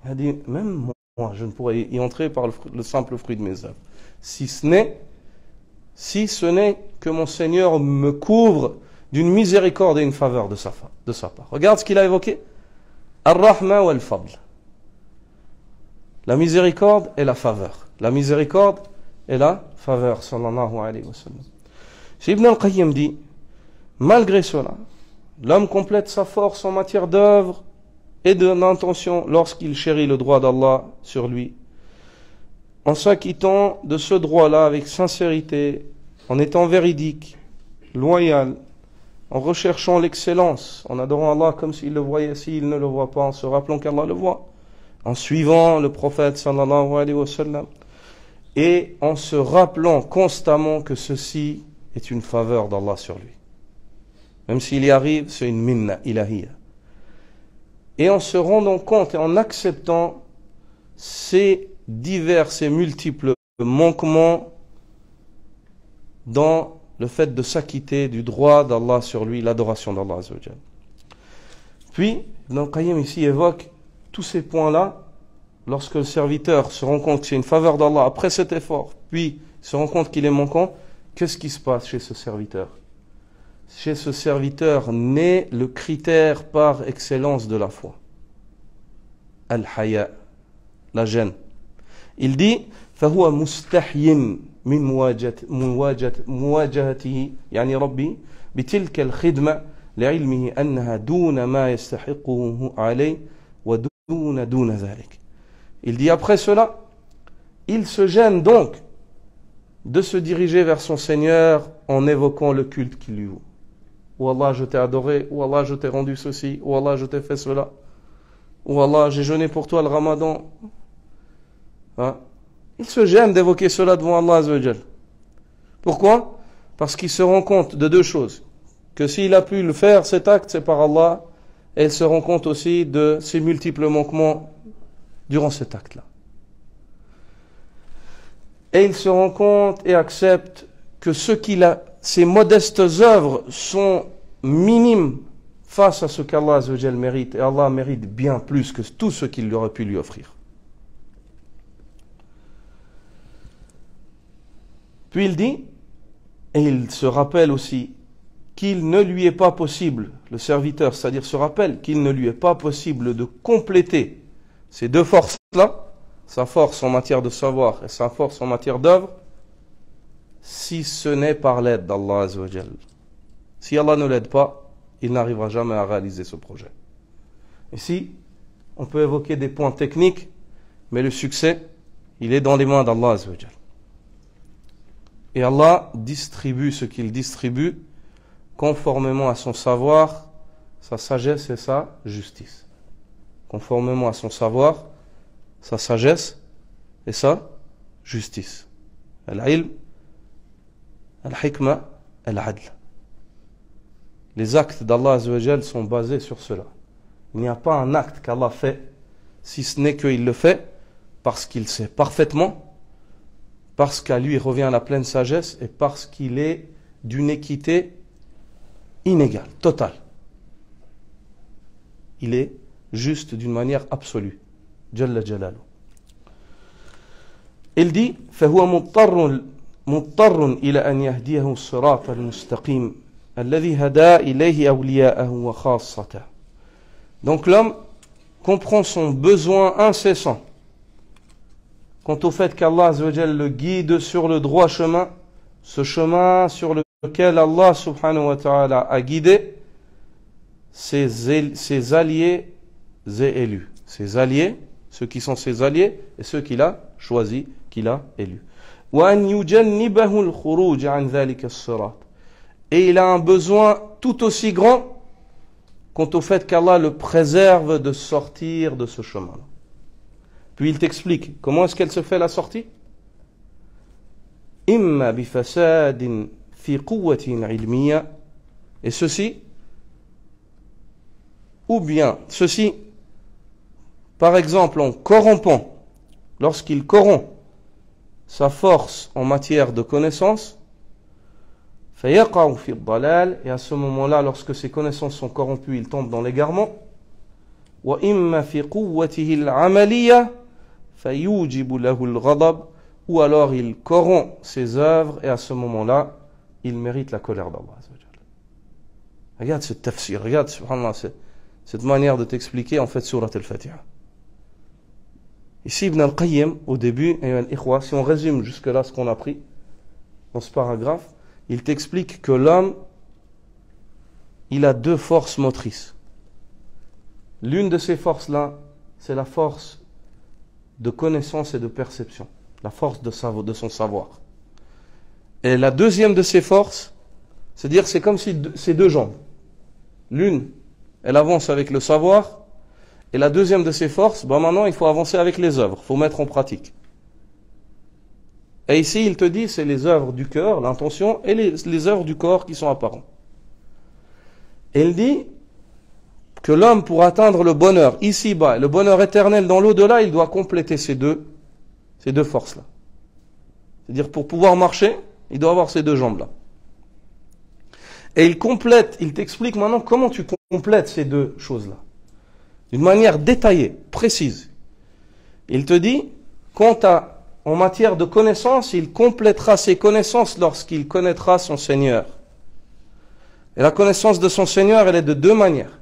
Il a dit, même moi, je ne pourrais y entrer par le simple fruit de mes œuvres. Si ce n'est que mon Seigneur me couvre d'une miséricorde et une faveur de sa part. Regarde ce qu'il a évoqué. Ar-Rahma wal-Fadl. La miséricorde et la faveur. La miséricorde et la faveur, sallallahu alayhi wa sallam. Ibn al-Qayyim dit, malgré cela, l'homme complète sa force en matière d'œuvre et d'intention lorsqu'il chérit le droit d'Allah sur lui, en s'acquittant de ce droit-là avec sincérité, en étant véridique, loyal, en recherchant l'excellence, en adorant Allah comme s'il le voyait, s'il ne le voit pas, en se rappelant qu'Allah le voit, en suivant le prophète sallallahu alayhi wa sallam, et en se rappelant constamment que ceci est une faveur d'Allah sur lui. Même s'il y arrive, c'est une minna ilahiyya. Et en se rendant compte et en acceptant ces divers et multiples manquements dans le fait de s'acquitter du droit d'Allah sur lui, l'adoration d'Allah Azza wa Jalla. Puis, Ibn al-Qayyim ici évoque tous ces points-là, lorsque le serviteur se rend compte que c'est une faveur d'Allah après cet effort, puis se rend compte qu'il est manquant, qu'est-ce qui se passe chez ce serviteur? Chez ce serviteur naît le critère par excellence de la foi. Al-Haya, la gêne. Il dit, فهو مستحي من مواجهته يعني ربي بتلك الخدمة لعلمه أنها دون ما يستحقه عليه ودون ذلك. Il dit après cela, il se gêne donc de se diriger vers son Seigneur en évoquant le culte qu'il lui vaut. Oh Allah, je t'ai adoré, oh Allah, je t'ai rendu ceci, oh Allah, je t'ai fait cela, oh Allah, j'ai jeûné pour toi le Ramadan. Hein? Il se gêne d'évoquer cela devant Allah Azza wa Jal. Pourquoi? Parce qu'il se rend compte de deux choses. Que s'il a pu le faire, cet acte, c'est par Allah, et il se rend compte aussi de ses multiples manquements durant cet acte-là. Et il se rend compte et accepte que ses modestes œuvres sont minimes face à ce qu'Allah Azza wa Jal mérite. Et Allah mérite bien plus que tout ce qu'il aurait pu lui offrir. Puis il dit, et il se rappelle aussi, qu'il ne lui est pas possible, le serviteur, c'est-à-dire se rappelle qu'il ne lui est pas possible de compléter ces deux forces-là, sa force en matière de savoir et sa force en matière d'œuvre, si ce n'est par l'aide d'Allah Azza wa Jal. Si Allah ne l'aide pas, il n'arrivera jamais à réaliser ce projet. Ici, on peut évoquer des points techniques, mais le succès, il est dans les mains d'Allah Azza wa Jal. Et Allah distribue ce qu'il distribue conformément à son savoir, sa sagesse et sa justice. Conformément à son savoir, sa sagesse et sa justice. Al-ilm, al-hikma, al-adl. Les actes d'Allah Azza wa Jal sont basés sur cela. Il n'y a pas un acte qu'Allah fait si ce n'est qu'il le fait parce qu'il sait parfaitement, parce qu'à lui revient la pleine sagesse et parce qu'il est d'une équité inégale, totale. Il est juste d'une manière absolue. Jalla Jalalu. Il dit فهو مضطر إلى أن يهديه الصراط المستقيم الذي هدى إليه أولياءه وخاصته. Donc l'homme comprend son besoin incessant quant au fait qu'Allah Azza wa Jalla le guide sur le droit chemin, ce chemin sur lequel Allah subhanahu wa ta'ala a guidé ses alliés et élus. Ses alliés, ceux qui sont ses alliés et ceux qu'il a choisis, qu'il a élus. وأن يجنبه الخروج عن ذلك الصراط. Et il a un besoin tout aussi grand quant au fait qu'Allah le préserve de sortir de ce chemin. Puis il t'explique comment est-ce qu'elle se fait la sortie. إما بفساد في قوة علمية. Et ceci, ou bien ceci, par exemple en corrompant, lorsqu'il corrompt sa force en matière de connaissance, فيقع في الضلال, et à ce moment-là, lorsque ses connaissances sont corrompues, il tombe dans l'égarement. وإما في قوته العملية فيوجب له الغضب, ou alors il corrompt ses œuvres et à ce moment-là, il mérite la colère d'Allah. Regarde ce tafsir, regarde, subhanallah, cette manière de t'expliquer en fait surat al-Fatiha. Ici, Ibn al-Qayyim, au début, si on résume jusque-là ce qu'on a pris dans ce paragraphe, il t'explique que l'homme, il a deux forces motrices. L'une de ces forces-là, c'est la force de connaissance et de perception, la force de son savoir. Et la deuxième de ces forces, c'est-à-dire c'est comme si ces deux jambes, l'une, elle avance avec le savoir, et la deuxième de ces forces, maintenant il faut avancer avec les œuvres, il faut mettre en pratique. Et ici il te dit, c'est les œuvres du cœur, l'intention, et les œuvres du corps qui sont apparents. Et il dit que l'homme, pour atteindre le bonheur ici-bas, le bonheur éternel dans l'au-delà, il doit compléter ces deux forces-là. C'est-à-dire pour pouvoir marcher, il doit avoir ces deux jambes-là. Et il t'explique maintenant comment tu complètes ces deux choses-là. D'une manière détaillée, précise. Il te dit, en matière de connaissance, il complétera ses connaissances lorsqu'il connaîtra son Seigneur. Et la connaissance de son Seigneur, elle est de deux manières.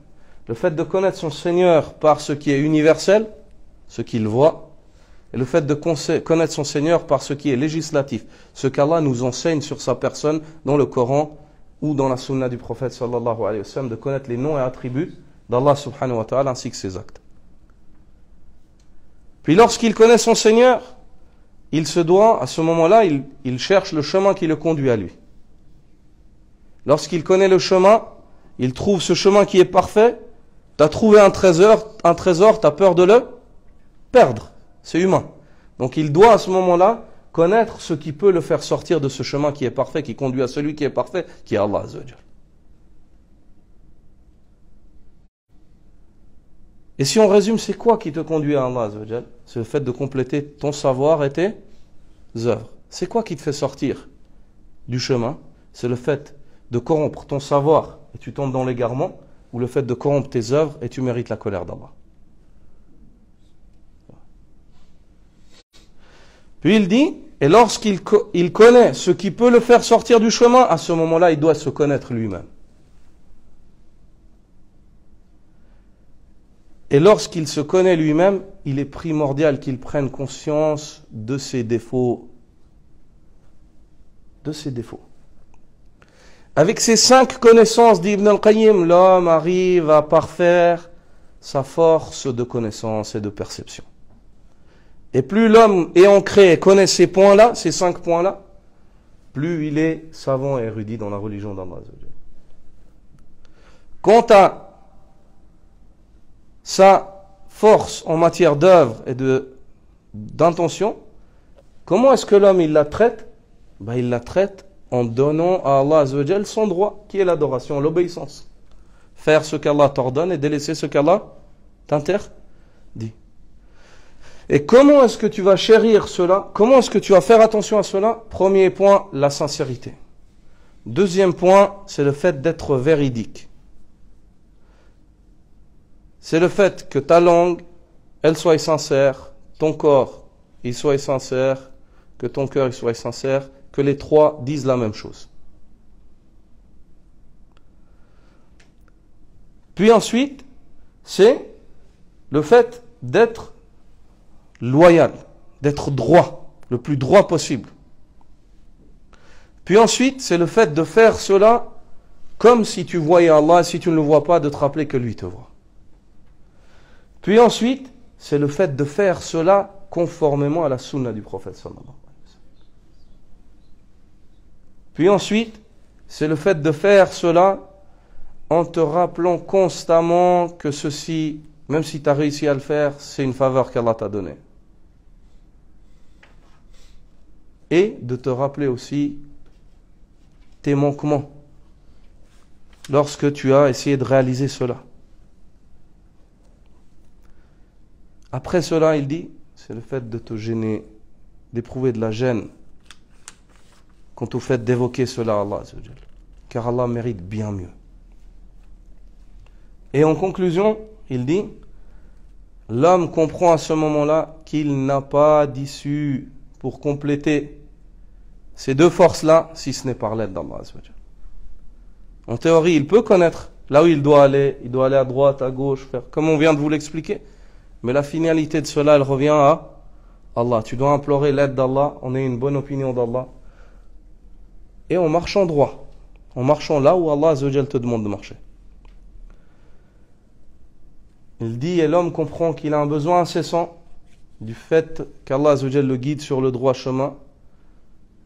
Le fait de connaître son Seigneur par ce qui est universel, ce qu'il voit, et le fait de connaître son Seigneur par ce qui est législatif, ce qu'Allah nous enseigne sur sa personne dans le Coran ou dans la sunna du prophète sallallahu alayhi wa sallam, de connaître les noms et attributs d'Allah subhanahu wa ta'ala ainsi que ses actes. Puis lorsqu'il connaît son Seigneur, il se doit, à ce moment-là, il cherche le chemin qui le conduit à lui. Lorsqu'il connaît le chemin, il trouve ce chemin qui est parfait. Tu as trouvé un trésor, tu as peur de le perdre. C'est humain. Donc il doit à ce moment-là connaître ce qui peut le faire sortir de ce chemin qui est parfait, qui conduit à celui qui est parfait, qui est Allah Azza wa Jalla. Et si on résume, c'est quoi qui te conduit à Allah Azza wa Jalla? C'est le fait de compléter ton savoir et tes œuvres. C'est quoi qui te fait sortir du chemin? C'est le fait de corrompre ton savoir et tu tombes dans l'égarement, ou le fait de corrompre tes œuvres et tu mérites la colère d'Allah. Puis il dit, et lorsqu'il connaît ce qui peut le faire sortir du chemin, à ce moment-là, il doit se connaître lui-même. Et lorsqu'il se connaît lui-même, il est primordial qu'il prenne conscience de ses défauts. De ses défauts. Avec ces 5 connaissances d'Ibn al-Qayyim, l'homme arrive à parfaire sa force de connaissance et de perception. Et plus l'homme est ancré et connaît ces points-là, ces 5 points-là, plus il est savant et érudit dans la religion d'Allah. Quant à sa force en matière d'œuvre et d'intention, comment est-ce que l'homme il la traite? Il la traite en donnant à Allah Azza wa Jal son droit, qui est l'adoration, l'obéissance. Faire ce qu'Allah t'ordonne et délaisser ce qu'Allah t'interdit. Et comment est-ce que tu vas chérir cela? Comment est-ce que tu vas faire attention à cela? Premier point, la sincérité. Deuxième point, c'est le fait d'être véridique. C'est le fait que ta langue, elle soit sincère, ton corps, il soit sincère, que ton cœur, il soit sincère, que les trois disent la même chose. Puis ensuite, c'est le fait d'être loyal, d'être droit, le plus droit possible. Puis ensuite, c'est le fait de faire cela comme si tu voyais Allah, et si tu ne le vois pas, de te rappeler que lui te voit. Puis ensuite, c'est le fait de faire cela conformément à la sunna du prophète sallallahu alayhi wa sallam. Puis ensuite, c'est le fait de faire cela en te rappelant constamment que ceci, même si tu as réussi à le faire, c'est une faveur qu'Allah t'a donnée. Et de te rappeler aussi tes manquements lorsque tu as essayé de réaliser cela. Après cela, il dit, c'est le fait de te gêner, d'éprouver de la gêne quant au fait d'évoquer cela à Allah, car Allah mérite bien mieux. Et en conclusion, il dit, l'homme comprend à ce moment-là qu'il n'a pas d'issue pour compléter ces deux forces-là, si ce n'est par l'aide d'Allah. En théorie, il peut connaître là où il doit aller à droite, à gauche, faire comme on vient de vous l'expliquer. Mais la finalité de cela, elle revient à Allah. Tu dois implorer l'aide d'Allah, on ait une bonne opinion d'Allah. Et en marchant droit, en marchant là où Allah Azzawajal te demande de marcher. Il dit, et l'homme comprend qu'il a un besoin incessant du fait qu'Allah Azzawajal le guide sur le droit chemin,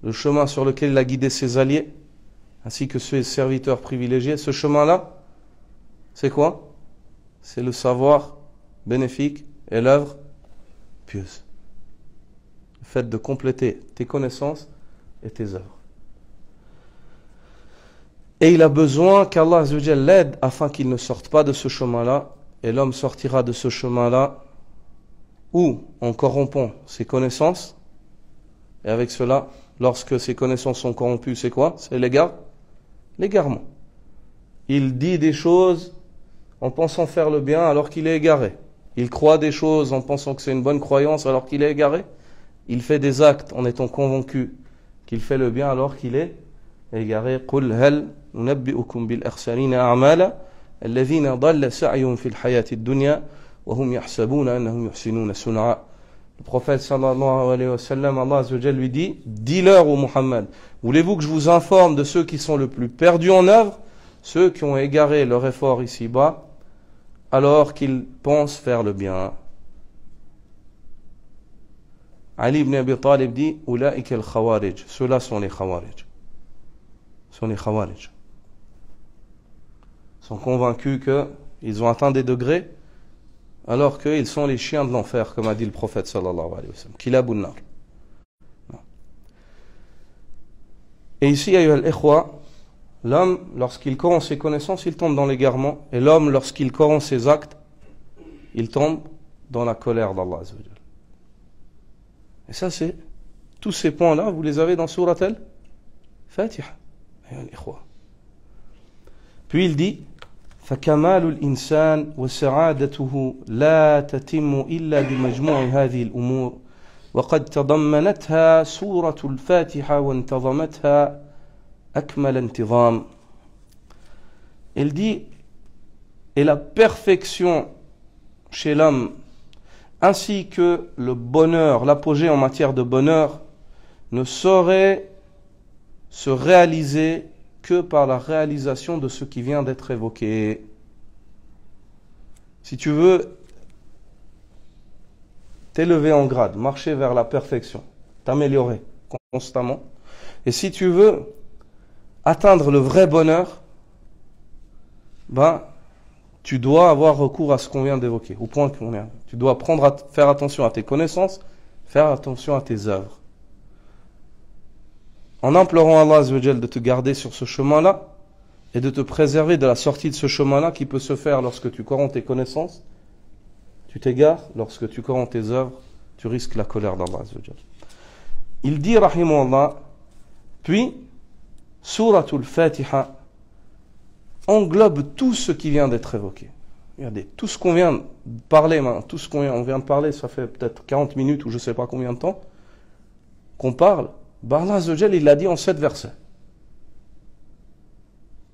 le chemin sur lequel il a guidé ses alliés, ainsi que ses serviteurs privilégiés. Ce chemin-là, c'est quoi? C'est le savoir bénéfique et l'œuvre pieuse. Le fait de compléter tes connaissances et tes œuvres. Et il a besoin qu'Allah Azzawajal l'aide afin qu'il ne sorte pas de ce chemin-là. Et l'homme sortira de ce chemin-là ou en corrompant ses connaissances. Et avec cela, lorsque ses connaissances sont corrompues, c'est quoi? C'est l'égarement. Il dit des choses en pensant faire le bien alors qu'il est égaré. Il croit des choses en pensant que c'est une bonne croyance alors qu'il est égaré. Il fait des actes en étant convaincu qu'il fait le bien alors qu'il est égaré. قُلْ هَلْ نُنَبِّئُكُمْ بِالْأَخْسَرِينَ أَعْمَالًا الَّذِينَ ضَلَّ سَعْيُهُمْ فِي الْحَيَاةِ الدُّنْيَا وَهُمْ يَحْسَبُونَ أَنَّهُمْ يُحْسِنُونَ صُنْعًا. Le prophète sallallahu alayhi wa sallam, Allah Azzawajal lui dit, dis-leur ô Muhammad, voulez-vous que je vous informe de ceux qui sont le plus perdus en œuvre, ceux qui ont égaré leur effort ici-bas, alors qu'ils pensent faire le bien. Ali ibn Abi Talib dit, Oulaïk al-Khawarij, ceux-là sont les Khawarij. Sont les Khawarij. Ils sont convaincus qu'ils ont atteint des degrés, alors qu'ils sont les chiens de l'enfer, comme a dit le prophète sallallahu alayhi wa sallam. Kilabun nar. Et ici, ayyuha al-ikhwa, l'homme, lorsqu'il corrompt ses connaissances, il tombe dans l'égarement. Et l'homme, lorsqu'il corrompt ses actes, il tombe dans la colère d'Allah Azzawajal. Et ça, c'est tous ces points-là, vous les avez dans Surat al-Fatiha. Puis il dit, فكمال الإنسان وسعادته لا تتم إلا بمجموع هذه الأمور وقد تضمنتها سورة الفاتحة وانتظمتها أكمل انتظام. Il dit, et la perfection chez l'homme ainsi que le bonheur, l'apogée en matière de bonheur ne saurait se réaliser que par la réalisation de ce qui vient d'être évoqué. Si tu veux t'élever en grade, marcher vers la perfection, t'améliorer constamment, et si tu veux atteindre le vrai bonheur, tu dois avoir recours à ce qu'on vient d'évoquer, au point qu'on est. Tu dois faire attention à tes connaissances, faire attention à tes œuvres. En implorant Allah Azzawajal de te garder sur ce chemin-là et de te préserver de la sortie de ce chemin-là qui peut se faire lorsque tu corromps tes connaissances, tu t'égares, lorsque tu corromps tes œuvres tu risques la colère d'Allah Azza wa Jal. Il dit, rahimahullah, puis, Suratul Fatiha englobe tout ce qui vient d'être évoqué. Regardez, tout ce qu'on vient de parler, tout ce on vient de parler, ça fait peut-être 40 minutes ou je ne sais pas combien de temps qu'on parle. Allah Azza wa Jal, il l'a dit en 7 versets.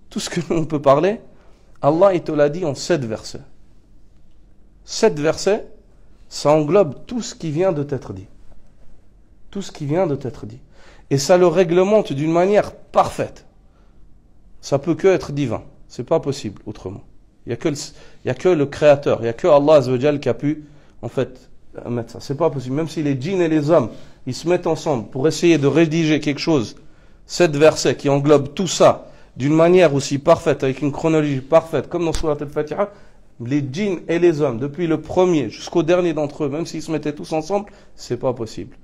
Tout ce que l'on peut parler, Allah il te l'a dit en 7 versets. 7 versets, ça englobe tout ce qui vient de t'être dit. Tout ce qui vient de t'être dit. Et ça le réglemente d'une manière parfaite. Ça peut que être divin. C'est pas possible autrement. Il y a que le Créateur, il y a que Allah Azza wa Jal qui a pu en fait mettre ça. C'est pas possible. Même si les djinns et les hommes, ils se mettent ensemble pour essayer de rédiger quelque chose, 7 versets qui englobent tout ça d'une manière aussi parfaite, avec une chronologie parfaite, comme dans Surat al-Fatiha, les djinns et les hommes, depuis le premier jusqu'au dernier d'entre eux, même s'ils se mettaient tous ensemble, c'est pas possible.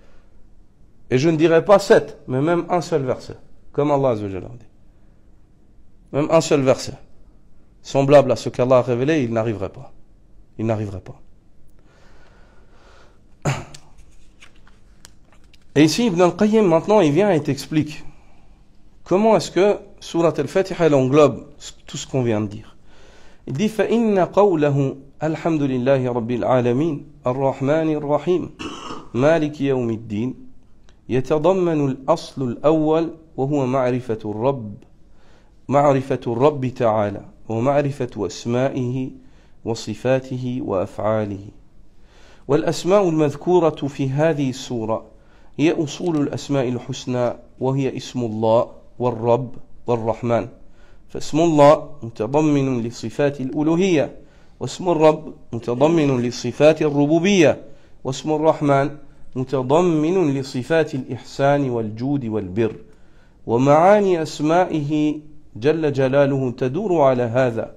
Et je ne dirais pas 7, mais même un seul verset, comme Allah Azza wa Jalla dit. Même un seul verset, semblable à ce qu'Allah a révélé, il n'arriverait pas. Il n'arriverait pas. Et ici, Ibn al-Qayyim, maintenant, il vient et t'explique comment est-ce que Surat al-Fatiha englobe tout ce qu'on vient de dire. Il dit فَإِنَّ قَوْلَهُ الْحَمْدُ لِلَّهِ رَبِّ الْعَالَمِينَ الرَّحْمَنِ الرَّحِيمِ مالك يوم الدين يتضمن الأصل الأول وهو معرفة الرب تعالى ومعرفة أسمائه وصفاته وأفعاله والأسماء المذكورة في هذه السورة هي أصول الأسماء الحسنى وهي اسم الله والرب والرحمن فاسم الله متضمن لصفات الألوهية واسم الرب متضمن لصفات الربوبية واسم الرحمن متضمن لصفات الإحسان والجود والبر ومعاني أسمائه جل جلاله تدور على هذا.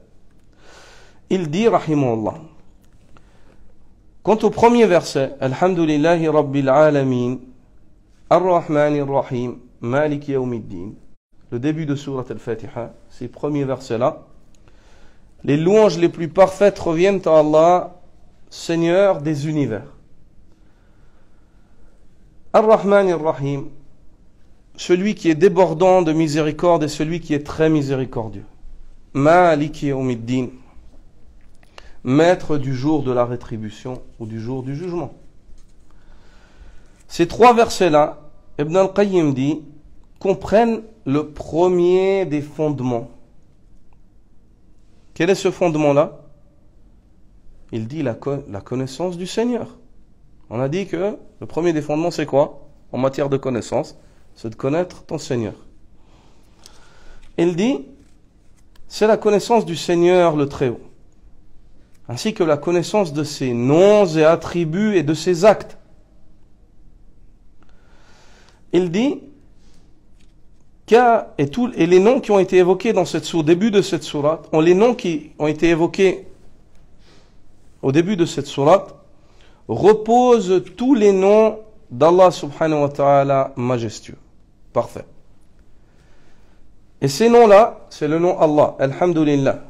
Il dit rahimahullah, quant au premier verset, Alhamdulillahi Rabbil Alamin Ar-Rahman Ar-Rahim Malik Yawmiddin, le début de Surat al-Fatiha, ces premiers versets-là, les louanges les plus parfaites reviennent à Allah, Seigneur des univers. Ar-Rahman Ar-Rahim, celui qui est débordant de miséricorde et celui qui est très miséricordieux. Malik Yawmiddin, maître du jour de la rétribution ou du jour du jugement. Ces 3 versets-là, Ibn al-Qayyim dit, comprennent le premier des fondements. Quel est ce fondement-là? Il dit la connaissance du Seigneur. On a dit que le premier des fondements, c'est quoi? En matière de connaissance, c'est de connaître ton Seigneur. Il dit, c'est la connaissance du Seigneur le Très-Haut, ainsi que la connaissance de ses noms et attributs et de ses actes. Il dit, et les noms qui ont été évoqués dans au début de cette sourate, les noms qui ont été évoqués au début de cette sourate, reposent tous les noms d'Allah subhanahu wa ta'ala majestueux. Parfait. Et ces noms-là, c'est le nom Allah, Alhamdulillah,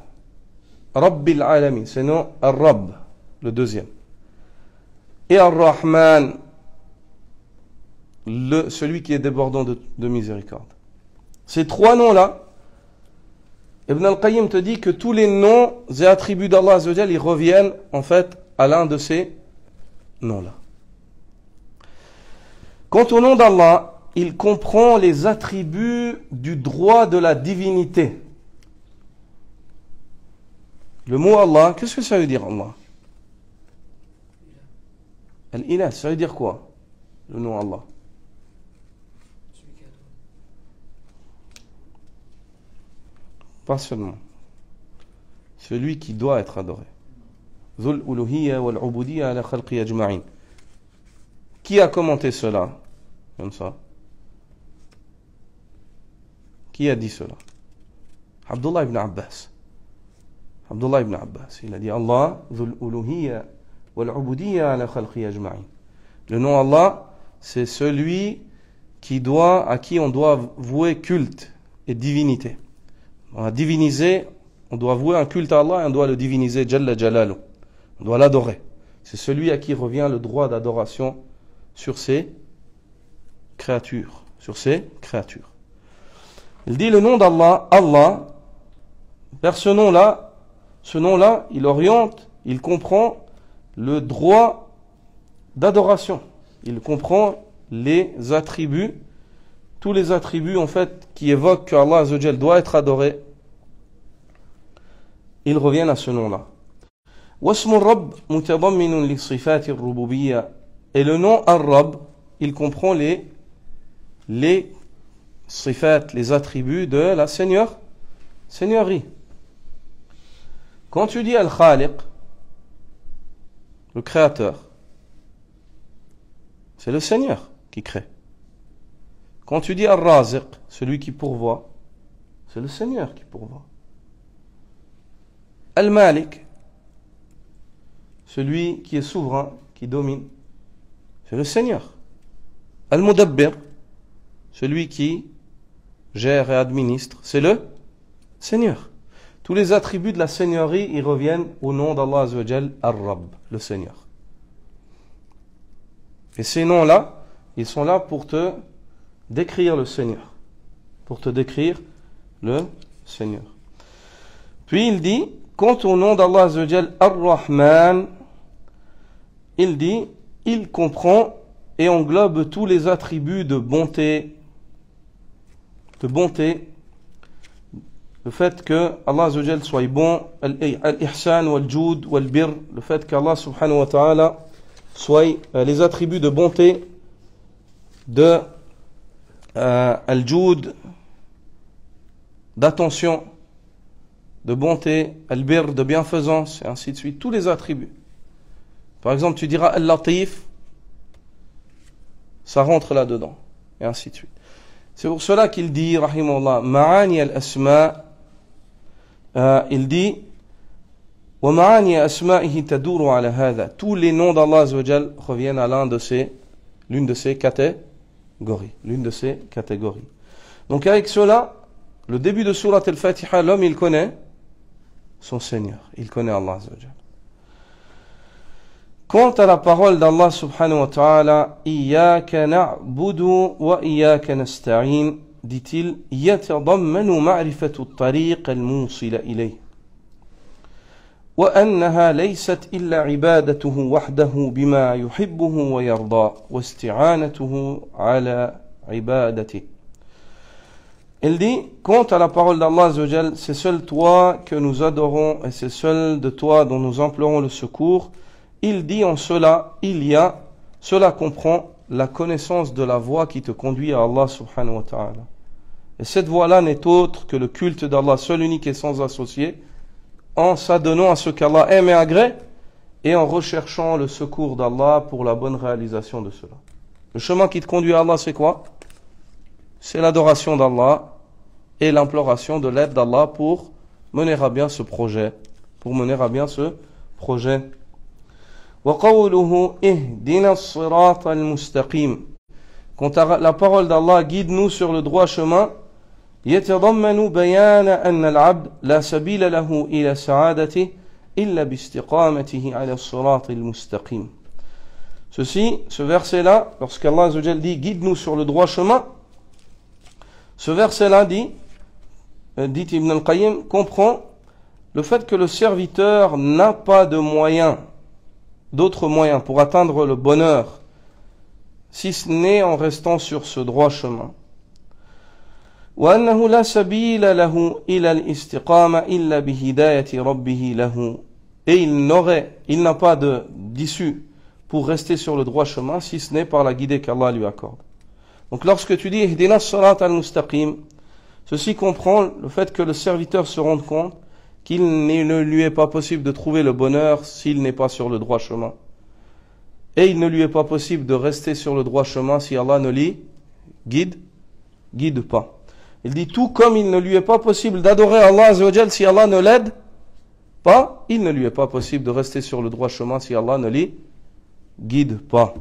Rabbil Alamin, c'est le nom Ar-Rabb, le deuxième. Et Ar-Rahman, celui qui est débordant de miséricorde. Ces 3 noms-là, Ibn al-Qayyim te dit que tous les noms et attributs d'Allah Azza wa Jal, ils reviennent en fait à l'un de ces noms-là. Quant au nom d'Allah, il comprend les attributs du droit de la divinité. Le mot Allah, qu'est-ce que ça veut dire Allah? Al-Ilah, ça veut dire quoi? Le nom Allah. Pas seulement. Celui qui doit être adoré. Dhul uluhiyya wal ubudiyya ala khalqi ajma'in. Qui a commenté cela? Comme ça. Qui a dit cela? Abdullah ibn Abbas. Abdullah ibn Abbas. Il a dit Allah, Dhul uluhiyya wal ubudiyya ala khalqi ajma'in. Le nom Allah, c'est celui à qui on doit vouer culte et divinité. On a divinisé, on doit vouer un culte à Allah et on doit le diviniser, Jalla Jalalu. On doit l'adorer. C'est celui à qui revient le droit d'adoration sur ses créatures. Sur ses créatures. Il dit le nom d'Allah, Allah, vers ce nom-là, il oriente, il comprend le droit d'adoration. Il comprend les attributs, tous les attributs en fait qui évoquent que Allah Azza wa Jal doit être adoré. Ils reviennent à ce nom-là. واسم الرب متضمن لصفات الربوبية. Et le nom Ar-Rabb, il comprend les sifat, les attributs de la seigneurie. Quand tu dis Al-Khaliq, le créateur, c'est le Seigneur qui crée. Quand tu dis Ar-Raziq, celui qui pourvoit, c'est le Seigneur qui pourvoit. Al-Malik, celui qui est souverain, qui domine, c'est le Seigneur. Al-Mudabbir, celui qui gère et administre, c'est le Seigneur. Tous les attributs de la seigneurie, ils reviennent au nom d'Allah Azza wa Jal, Ar-Rabb, le Seigneur. Et ces noms-là, ils sont là pour te décrire le Seigneur. Pour te décrire le Seigneur. Puis il dit, quant au nom d'Allah Azza wa Jal, Ar-Rahman, il dit, il comprend et englobe tous les attributs de bonté, le fait que Allah Azza wa Jal soit bon, al-ihsan wal-joud wal-bir, le fait qu'Allah subhanahu wa ta'ala soit les attributs de bonté, de al-joud, d'attention, de bonté, al-bir, de bienfaisance, et ainsi de suite, tous les attributs. Par exemple, tu diras al-latif, ça rentre là-dedans, et ainsi de suite. C'est pour cela qu'il dit, rahimahullah, ma'ani al-asma, il dit, wa ma'ani asma'ihi taduru ala hadha. Tous les noms d'Allah Azza wa Jal reviennent à l'une de ces catégories. Donc avec cela, le début de Surat al-Fatiha, l'homme il connaît son Seigneur, il connaît Allah Azza wa Jal. Quant à la parole d'Allah subhanahu wa ta'ala, Iyaka na'budu wa iyaka nasta'in, dit-il, yatadammanu ma'rifatu at-tariq al-musila ilayh. Wa annaha laysat illa ibadatuhu wahdahu bima yuhibbuhu wa yarda, wa isti'anatuhu ala ibadatihi. Il dit, quant à la parole d'Allah Azza wa Jal, c'est seul toi que nous adorons et c'est seul de toi dont nous implorons le secours. Il dit en cela, cela comprend la connaissance de la voie qui te conduit à Allah subhanahu wa ta'ala. Et cette voie-là n'est autre que le culte d'Allah seul, unique et sans associé, en s'adonnant à ce qu'Allah aime et agrée, et en recherchant le secours d'Allah pour la bonne réalisation de cela. Le chemin qui te conduit à Allah, c'est quoi? C'est l'adoration d'Allah et l'imploration de l'aide d'Allah pour mener à bien ce projet. وَقَوْلُهُ اهْدِنَا الصِّرَاطَ الْمُسْتَقِيمِ. Quant à la parole d'Allah, guide-nous sur le droit chemin, يَتَضَمَّنُ بَيَانَ أَنَّ الْعَبْدَ لَا سَبِيلَ لَهُ إِلَى سَعَادَتِهِ إِلَّا بِاسْتِقَامَتِهِ عَلَى الصِّرَاطِ الْمُسْتَقِيمِ. Ce verset-là, lorsqu'Allah Azza wa Jal dit guide-nous sur le droit chemin, ce verset-là dit Ibn al-Qayyim, comprend le fait que le serviteur n'a pas d'autres moyens pour atteindre le bonheur, si ce n'est en restant sur ce droit chemin. وأنه لا سبيل له إلى الاستقامة إلا بهداية ربه له. Et il n'a pas d'issue pour rester sur le droit chemin, si ce n'est par la guidée qu'Allah lui accorde. Donc lorsque tu dis Ihdina as-sirat al-mustaqim, ceci comprend le fait que le serviteur se rende compte qu'il ne lui est pas possible de trouver le bonheur s'il n'est pas sur le droit chemin. Et il ne lui est pas possible de rester sur le droit chemin si Allah ne l'y guide pas. Il dit tout comme il ne lui est pas possible d'adorer Allah Azza wa Jal si Allah ne l'aide pas, il ne lui est pas possible de rester sur le droit chemin si Allah ne l'y guide pas.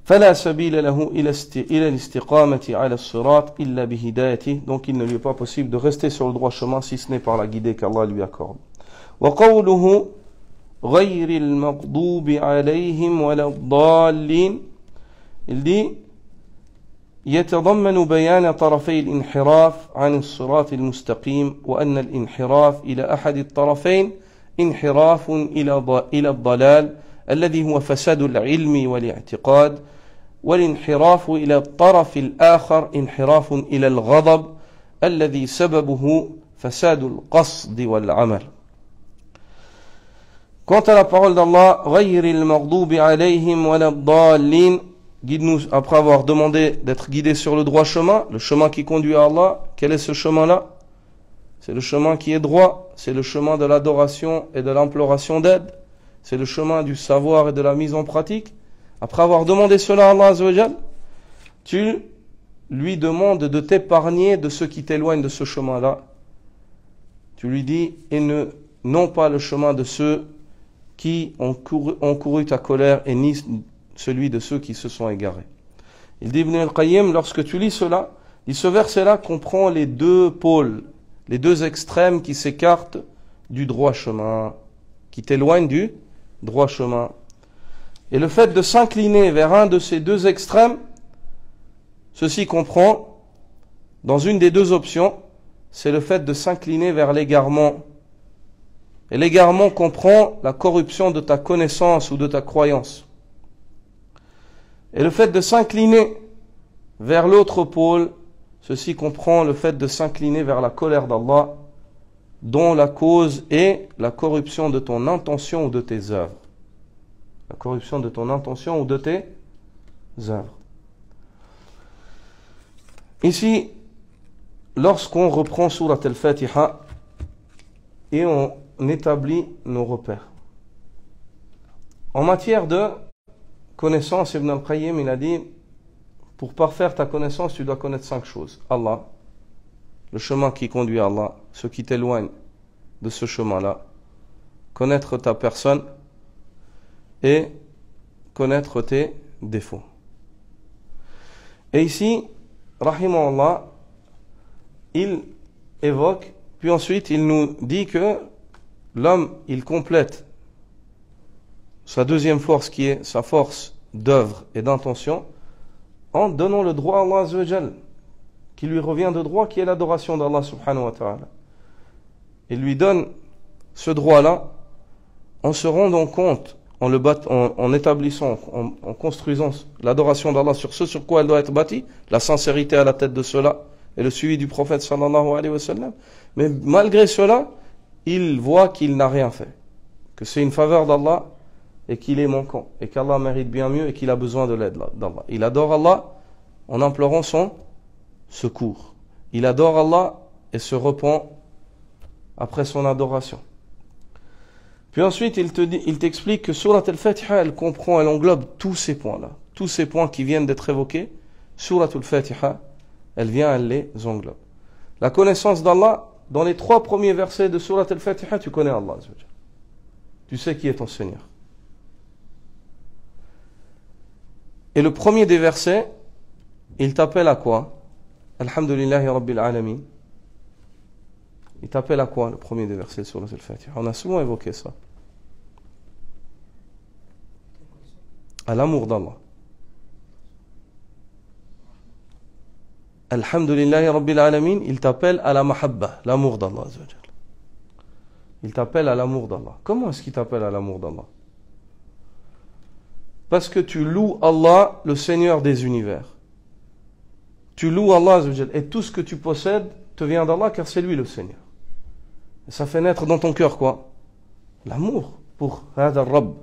فلا سبيل له إلى الاستقامة على الصراط إلا بهدايته. Donc il ne lui est pas possible de rester sur le droit chemin si ce n'est par la guidée qu'Allah lui accorde. وقوله غير المغضوب عليهم ولا الضالين. Il dit يتضمن بيان طرفي الانحراف عن الصراط المستقيم وأن الانحراف إلى أحد الطرفين انحراف إلى الضلال الذي هو فساد العلم والاعتقاد، والانحراف إلى الطرف الآخر انحراف إلى الغضب الذي سببه فساد القصد والعمل. Quant à la parole d'Allah, غير المغضوب عليهم ولا الضالين, guide-nous après avoir demandé d'être guidé sur le droit chemin, le chemin qui conduit à Allah. Quel est ce chemin-là? C'est le chemin qui est droit, c'est le chemin de l'adoration et de l'imploration d'aide, c'est le chemin du savoir et de la mise en pratique. Après avoir demandé cela à Allah Azza wa Jal, tu lui demandes de t'épargner de ceux qui t'éloignent de ce chemin-là. Tu lui dis, et non pas le chemin de ceux qui ont couru ta colère, et ni celui de ceux qui se sont égarés. Il dit Ibn al-Qayyim, lorsque tu lis cela, ce verset-là comprend les deux pôles, les deux extrêmes qui s'écartent du droit chemin, qui t'éloignent du droit chemin. Et le fait de s'incliner vers un de ces deux extrêmes, ceci comprend, dans une des deux options, c'est le fait de s'incliner vers l'égarement. Et l'égarement comprend la corruption de ta connaissance ou de ta croyance. Et le fait de s'incliner vers l'autre pôle, ceci comprend le fait de s'incliner vers la colère d'Allah, dont la cause est la corruption de ton intention ou de tes œuvres. La corruption de ton intention ou de tes œuvres. Ici, lorsqu'on reprend Surat al-Fatiha et on établit nos repères. En matière de connaissance, Ibn al-Qayyim, il a dit, pour parfaire ta connaissance, tu dois connaître 5 choses. Allah, le chemin qui conduit à Allah, ce qui t'éloigne de ce chemin-là, connaître ta personne et connaître tes défauts. Et ici, rahimahullah, il évoque, puis ensuite il nous dit que l'homme, il complète sa deuxième force qui est sa force d'œuvre et d'intention en donnant le droit à Allah Azza wa Jal, qui lui revient de droit, qui est l'adoration d'Allah subhanahu wa ta'ala. Il lui donne ce droit-là en se rendant compte, en établissant, en construisant l'adoration d'Allah sur ce sur quoi elle doit être bâtie, la sincérité à la tête de cela et le suivi du prophète sallallahu alayhi wa sallam. Mais malgré cela, il voit qu'il n'a rien fait, que c'est une faveur d'Allah et qu'il est manquant, et qu'Allah mérite bien mieux et qu'il a besoin de l'aide d'Allah. Il adore Allah en implorant son secours. Il adore Allah et se repent après son adoration. Puis ensuite, il t'explique que Surat al-Fatiha, elle englobe tous ces points-là. Tous ces points qui viennent d'être évoqués, Surat al-Fatiha, elle les englobe. La connaissance d'Allah, dans les 3 premiers versets de Surat al-Fatiha, tu connais Allah. Tu sais qui est ton Seigneur. Et le premier des versets, il t'appelle à quoi? Alhamdulillahi Rabbil Alamin. Il t'appelle à quoi, le premier des versets de Surat al-Fatiha? On a souvent évoqué ça. À l'amour d'Allah. Alhamdulillahi Rabbil Alamin, il t'appelle à la mahabba, l'amour d'Allah. Il t'appelle à l'amour d'Allah. Comment est-ce qu'il t'appelle à l'amour d'Allah? Parce que tu loues Allah, le Seigneur des univers. Tu loues Allah et tout ce que tu possèdes te vient d'Allah car c'est lui le Seigneur. Et ça fait naître dans ton cœur quoi? L'amour pour Hada al-Rabb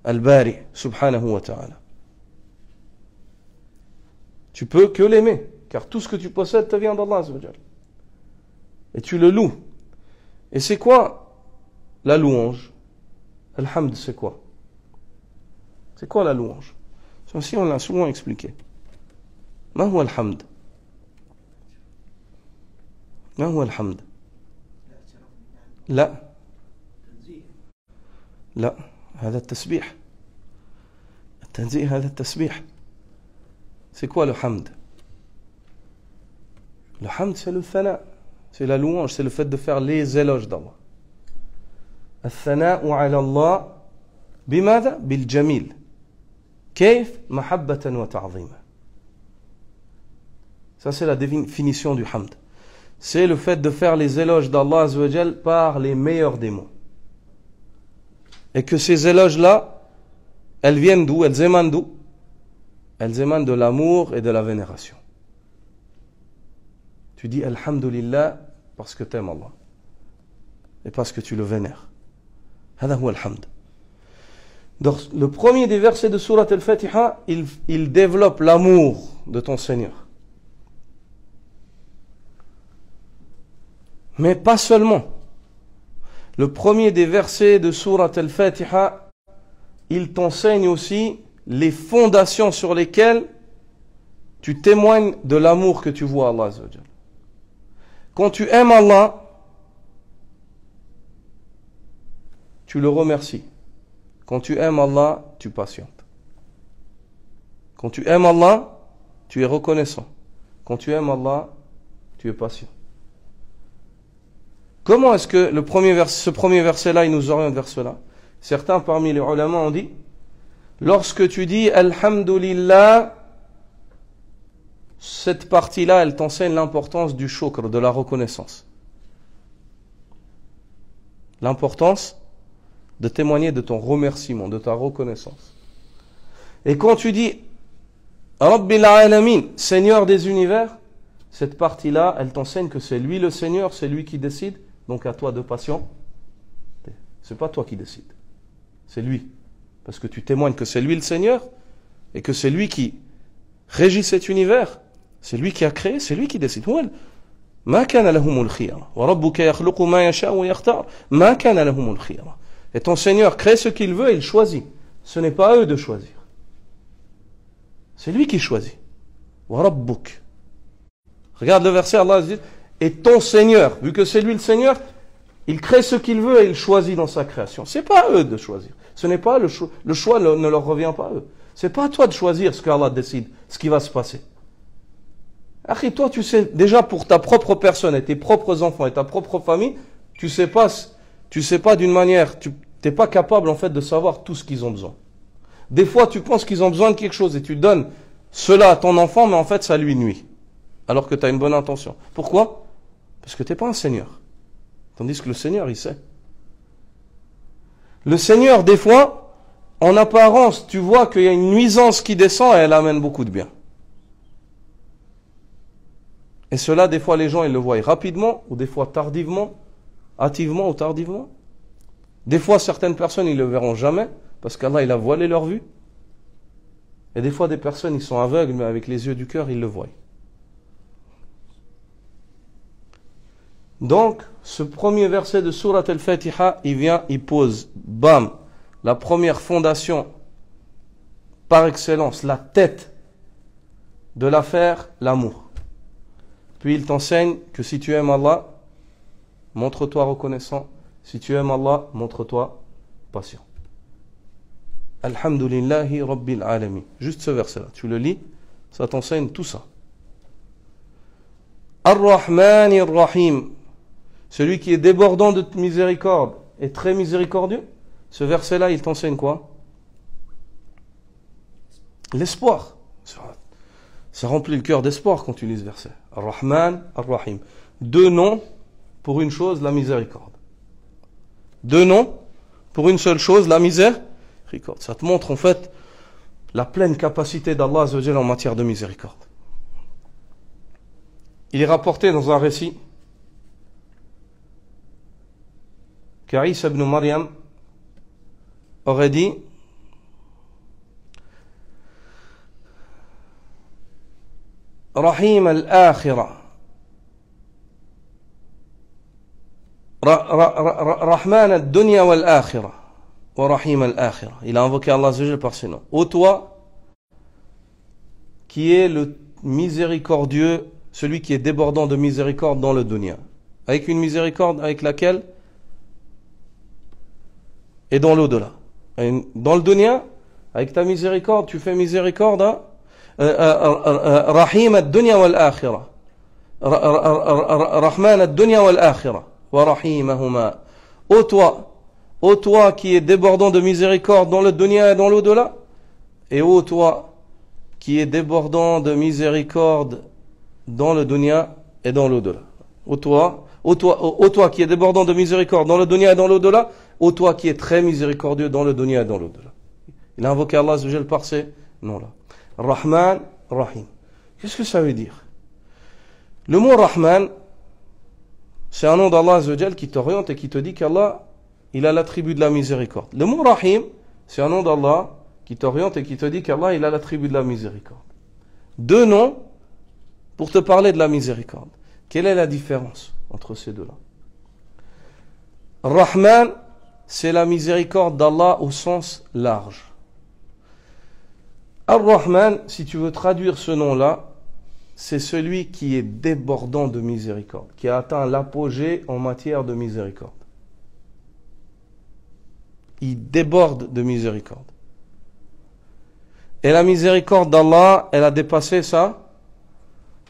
al-Bari subhanahu wa ta'ala. Tu peux que l'aimer car tout ce que tu possèdes te vient d'Allah. Et tu le loues. Et c'est quoi la louange? Al-Hamd, c'est quoi? C'est quoi la louange? Ça aussi, on l'a souvent expliqué. Ma huwa al-hamd? Ma huwa al-hamd? لا لا هذا التسبيح. التنزيه هذا التسبيح. C'est quoi le hamd? Le hamd, c'est le thana, c'est la louange, c'est le fait de faire les éloges d'Allah. الثناء على الله بماذا؟ بالجميل. كيف؟ محبة وتعظيما. Ça c'est la définition du hamd. C'est le fait de faire les éloges d'Allah Azza wa Jal par les meilleurs des mots. Et que ces éloges-là, elles viennent d'où? Elles émanent d'où? Elles émanent de l'amour et de la vénération. Tu dis Alhamdulillah parce que tu aimes Allah. Et parce que tu le vénères. هذا هو الحمد. Donc, le premier des versets de Surat Al-Fatiha, il développe l'amour de ton Seigneur. Mais pas seulement. Le premier des versets de Surat Al-Fatiha, il t'enseigne aussi les fondations sur lesquelles tu témoignes de l'amour que tu vois à Allah Azza wa Jal. Quand tu aimes Allah, tu le remercies. Quand tu aimes Allah, tu patientes. Quand tu aimes Allah, tu es reconnaissant. Quand tu aimes Allah, tu es patient. Comment est-ce que ce premier verset-là, il nous oriente vers cela? Certains parmi les ulama ont dit, lorsque tu dis Alhamdulillah, cette partie-là, elle t'enseigne l'importance du shukr, de la reconnaissance. L'importance de témoigner de ton remerciement, de ta reconnaissance. Et quand tu dis Rabbil Alamin, Seigneur des univers, cette partie-là, elle t'enseigne que c'est lui le Seigneur, c'est lui qui décide, donc à toi de patienter. C'est pas toi qui décide, c'est lui. Parce que tu témoignes que c'est lui le Seigneur, et que c'est lui qui régit cet univers, c'est lui qui a créé, c'est lui qui décide. Ma kana lahumul khiyara, wa rabbuka yakhluqu ma yasha'u wa yakhtar, ma kana lahumul khiyara. Et ton Seigneur crée ce qu'il veut et il choisit. Ce n'est pas à eux de choisir. C'est lui qui choisit. Wa rabbuk. Regarde le verset, Allah dit, et ton Seigneur, vu que c'est lui le Seigneur, il crée ce qu'il veut et il choisit dans sa création. C'est pas à eux de choisir. Ce n'est pas le choix ne leur revient pas à eux. C'est pas à toi de choisir ce qu'Allah décide, ce qui va se passer. Akhi, toi tu sais déjà pour ta propre personne et tes propres enfants et ta propre famille, tu sais pas d'une manière, tu n'es pas capable en fait de savoir tout ce qu'ils ont besoin. Des fois tu penses qu'ils ont besoin de quelque chose et tu donnes cela à ton enfant, mais en fait ça lui nuit. Alors que tu as une bonne intention. Pourquoi? Parce que tu n'es pas un Seigneur. Tandis que le Seigneur, il sait. Le Seigneur, des fois, en apparence, tu vois qu'il y a une nuisance qui descend et elle amène beaucoup de bien. Et cela, des fois, les gens, ils le voient rapidement, ou des fois tardivement, hâtivement ou tardivement. Des fois, certaines personnes, ils ne le verront jamais, parce qu'Allah, il a voilé leur vue. Et des fois, des personnes, ils sont aveugles, mais avec les yeux du cœur, ils le voient. Donc, ce premier verset de Surat Al-Fatiha, il pose, bam, la première fondation, par excellence, la tête de l'affaire, l'amour. Puis il t'enseigne que si tu aimes Allah, montre-toi reconnaissant. Si tu aimes Allah, montre-toi patient. Alhamdulillahi Rabbil Alamin. Juste ce verset-là, tu le lis, ça t'enseigne tout ça. Ar-Rahman Ar-Rahim. Celui qui est débordant de miséricorde et très miséricordieux. Ce verset-là, il t'enseigne quoi? L'espoir. Ça remplit le cœur d'espoir quand tu lis ce verset. Ar-Rahman, Ar-Rahim. Deux noms pour une chose, la miséricorde. Deux noms pour une seule chose, la miséricorde. Ça te montre en fait la pleine capacité d'Allah Azza wa Jalla en matière de miséricorde. Il est rapporté dans un récit qu'Isa ibn Maryam aurait dit Rahim al-Akhira Rahman al-Dunya wal-Akhira wa Rahim al-Akhira. Il a invoqué Allah Azza wa Jalla par ses noms. Ô toi qui est le miséricordieux, celui qui est débordant de miséricorde dans le dunya, avec une miséricorde avec laquelle et dans l'au-delà. Dans le dunya, avec ta miséricorde, tu fais miséricorde à Rahim ad-dunya wal-akhirah. Rahman ad-dunya wal-akhirah. Wa rahimahuma. Ô ô toi qui es débordant de miséricorde dans le dunya et dans l'au-delà, et ô toi qui es débordant de miséricorde dans le dunya et dans l'au-delà. Ô toi qui es débordant de miséricorde dans le dunya et dans l'au-delà, ô toi qui es très miséricordieux dans le dunya et dans l'au-delà. Il a invoqué Allah Azza wa Jal par ces noms-là. Rahman, Rahim. Qu'est-ce que ça veut dire? Le mot Rahman, c'est un nom d'Allah Azza wa Jal qui t'oriente et qui te dit qu'Allah, il a l'attribut de la miséricorde. Le mot Rahim, c'est un nom d'Allah qui t'oriente et qui te dit qu'Allah, il a l'attribut de la miséricorde. Deux noms pour te parler de la miséricorde. Quelle est la différence entre ces deux-là? Rahman, c'est la miséricorde d'Allah au sens large. Ar-Rahman, si tu veux traduire ce nom-là, c'est celui qui est débordant de miséricorde, qui a atteint l'apogée en matière de miséricorde. Il déborde de miséricorde. Et la miséricorde d'Allah, elle a dépassé sa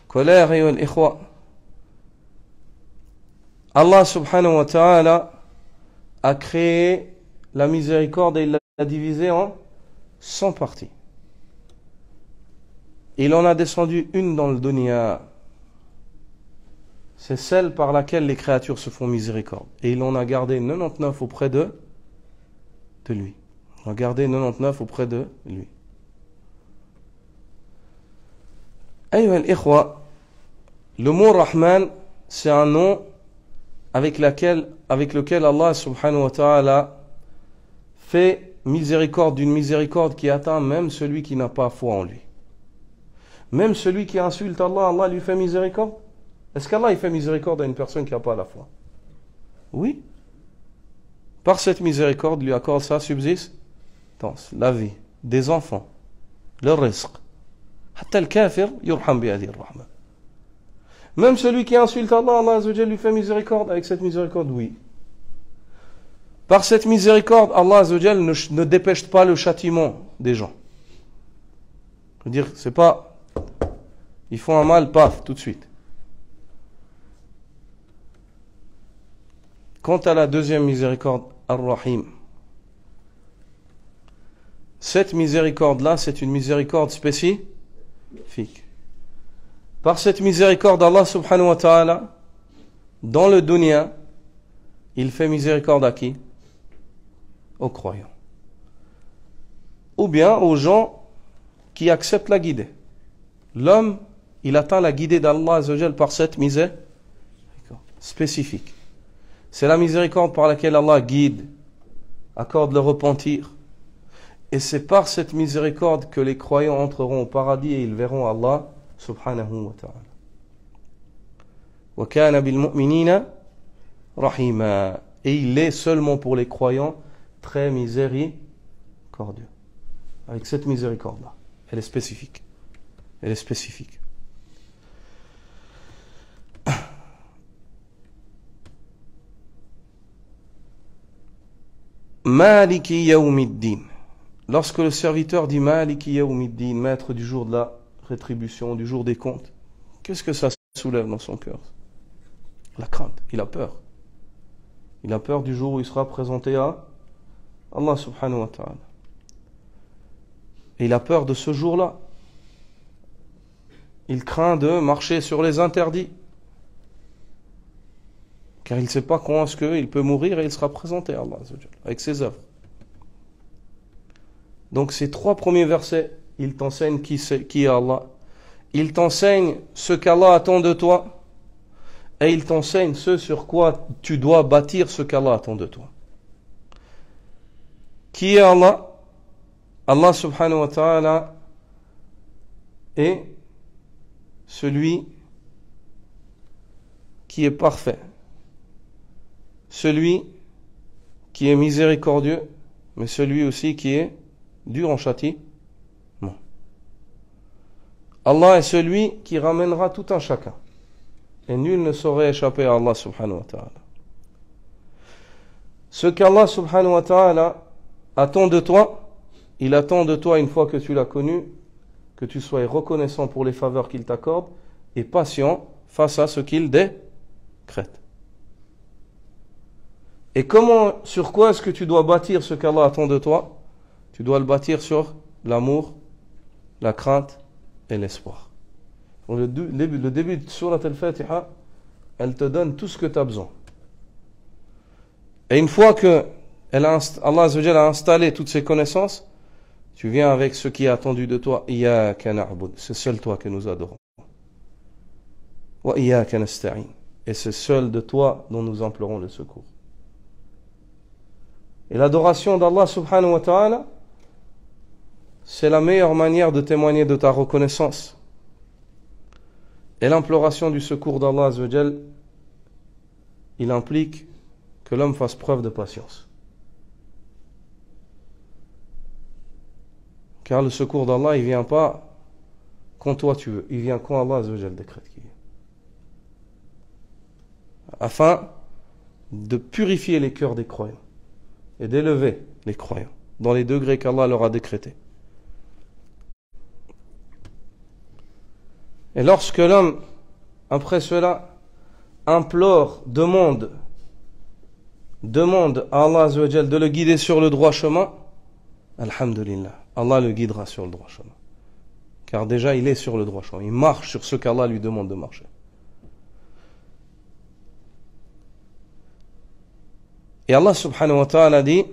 colère et l'ikhwa. Allah subhanahu wa ta'ala a créé la miséricorde et il l'a divisée en 100 parties. Il en a descendu une dans le dunya. C'est celle par laquelle les créatures se font miséricorde. Et il en a gardé 99 auprès de lui. Il en a gardé 99 auprès de lui. Ayyuha al-ikhwa, le mot Rahman, c'est un nom avec lequel Allah subhanahu wa ta'ala fait miséricorde d'une miséricorde qui atteint même celui qui n'a pas foi en lui. Même celui qui insulte Allah, Allah lui fait miséricorde. Est-ce qu'Allah il fait miséricorde à une personne qui n'a pas la foi? Oui. Par cette miséricorde, il lui accorde sa subsistance, la vie, des enfants, le rizq. Hatta al-kafir yurham bi hadhihi ar-rahma. Même celui qui insulte Allah, Allah Azza wa Jalla lui fait miséricorde. Avec cette miséricorde, oui. Par cette miséricorde, Allah Azza wa Jalla ne dépêche pas le châtiment des gens. Je veux dire, c'est pas... Ils font un mal, paf, tout de suite. Quant à la deuxième miséricorde, Ar-Rahim, cette miséricorde-là, c'est une miséricorde spécifique. Par cette miséricorde, Allah subhanahu wa ta'ala, dans le dunya, il fait miséricorde à qui? Aux croyants. Ou bien aux gens qui acceptent la guidée. L'homme, il atteint la guidée d'Allah Azza wa Jal par cette miséricorde spécifique. C'est la miséricorde par laquelle Allah guide, accorde le repentir. Et c'est par cette miséricorde que les croyants entreront au paradis et ils verront Allah subhanahu wa ta'ala. Wa kana bil mu'minina rahima. Et il est seulement pour les croyants très miséricordieux. Avec cette miséricorde-là. Elle est spécifique. Elle est spécifique. Maliki yawmiddin. Lorsque le serviteur dit Maliki yawmiddin, maître du jour de la rétribution, du jour des comptes, qu'est-ce que ça soulève dans son cœur? La crainte, il a peur. Il a peur du jour où il sera présenté à Allah subhanahu wa ta'ala. Et il a peur de ce jour-là. Il craint de marcher sur les interdits. Car il ne sait pas quand est-ce qu'il peut mourir et il sera présenté à Allah avec ses œuvres. Donc ces trois premiers versets, ils t'enseignent qui est Allah. Ils t'enseignent ce qu'Allah attend de toi. Et ils t'enseignent ce sur quoi tu dois bâtir ce qu'Allah attend de toi. Qui est Allah? Allah subhanahu wa ta'ala est celui qui est parfait. Celui qui est miséricordieux, mais celui aussi qui est dur en châtiment. Allah est celui qui ramènera tout un chacun. Et nul ne saurait échapper à Allah subhanahu wa ta'ala. Ce qu'Allah subhanahu wa ta'ala attend de toi, il attend de toi une fois que tu l'as connu, que tu sois reconnaissant pour les faveurs qu'il t'accorde et patient face à ce qu'il décrète. Et sur quoi est-ce que tu dois bâtir ce qu'Allah attend de toi? Tu dois le bâtir sur l'amour, la crainte et l'espoir. Le début de Surat Al-Fatiha, elle te donne tout ce que tu as besoin. Et une fois que Allah Azza wa Jalla a installé toutes ces connaissances, tu viens avec ce qui est attendu de toi. Iyyaka na'bud, c'est seul toi que nous adorons. Wa iyyaka nasta'in, et c'est seul de toi dont nous implorons le secours. Et l'adoration d'Allah subhanahu wa ta'ala, c'est la meilleure manière de témoigner de ta reconnaissance. Et l'imploration du secours d'Allah Azza wa Jalla, il implique que l'homme fasse preuve de patience. Car le secours d'Allah, il vient pas quand toi tu veux, il vient quand Allah Azza wa Jalla décrète qu'il vient. Afin de purifier les cœurs des croyants et d'élever les croyants dans les degrés qu'Allah leur a décrétés. Et lorsque l'homme, après cela, implore, demande à Allah Azza wa Jalla de le guider sur le droit chemin, alhamdulillah, Allah le guidera sur le droit chemin. Car déjà il est sur le droit chemin, il marche sur ce qu'Allah lui demande de marcher. Et Allah subhanahu wa ta'ala dit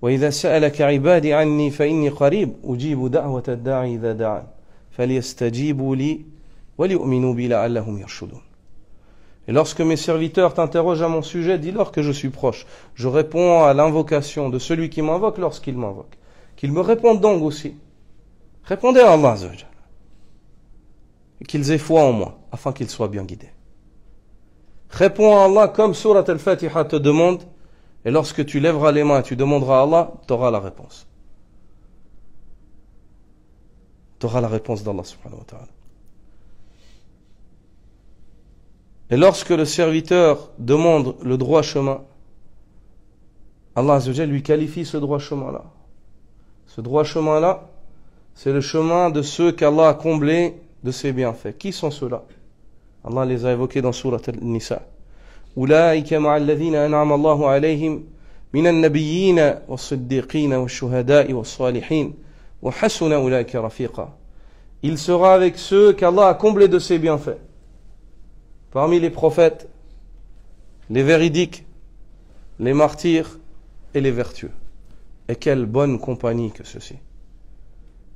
وَإِذَا سَأَلَكَ عِبَادِي عَنِّي فَإِنِّي قَرِيبٌ أُجِيبُ دَعْوَةَ الدَّاعِ إِذَا دَعَانِ فَلْيَسْتَجِيبُوا لِي وَلْيُؤْمِنُوا بِي لَعَلَّهُمْ يَرْشُدُونَ. Et lorsque mes serviteurs t'interrogent à mon sujet, dis-leur que je suis proche. Je réponds à l'invocation de celui qui m'invoque lorsqu'il m'invoque. Qu'ils me répondent donc aussi. Répondez à Allah Azza wa Jalla. Et qu'ils aient foi en moi, afin qu'ils soient bien guidés. Réponds à Allah comme Surat Al-Fatiha te demande. Et lorsque tu lèveras les mains et tu demanderas à Allah, tu auras la réponse. Tu auras la réponse d'Allah subhanahu wa ta'ala. Et lorsque le serviteur demande le droit chemin, Allah Azza wa Jalla lui qualifie ce droit chemin-là. Ce droit chemin-là, c'est le chemin de ceux qu'Allah a comblés de ses bienfaits. Qui sont ceux-là? Allah les a évoqués dans Surat Al-Nisa. أولئك مع الذين أنعم الله عليهم من النبيين والصديقين والشهداء والصالحين وحسن أولئك رفيقا. Il sera avec ceux qu'Allah a comblés de ses bienfaits. Parmi les prophètes, les véridiques, les martyrs et les vertueux. Et quelle bonne compagnie que ceci.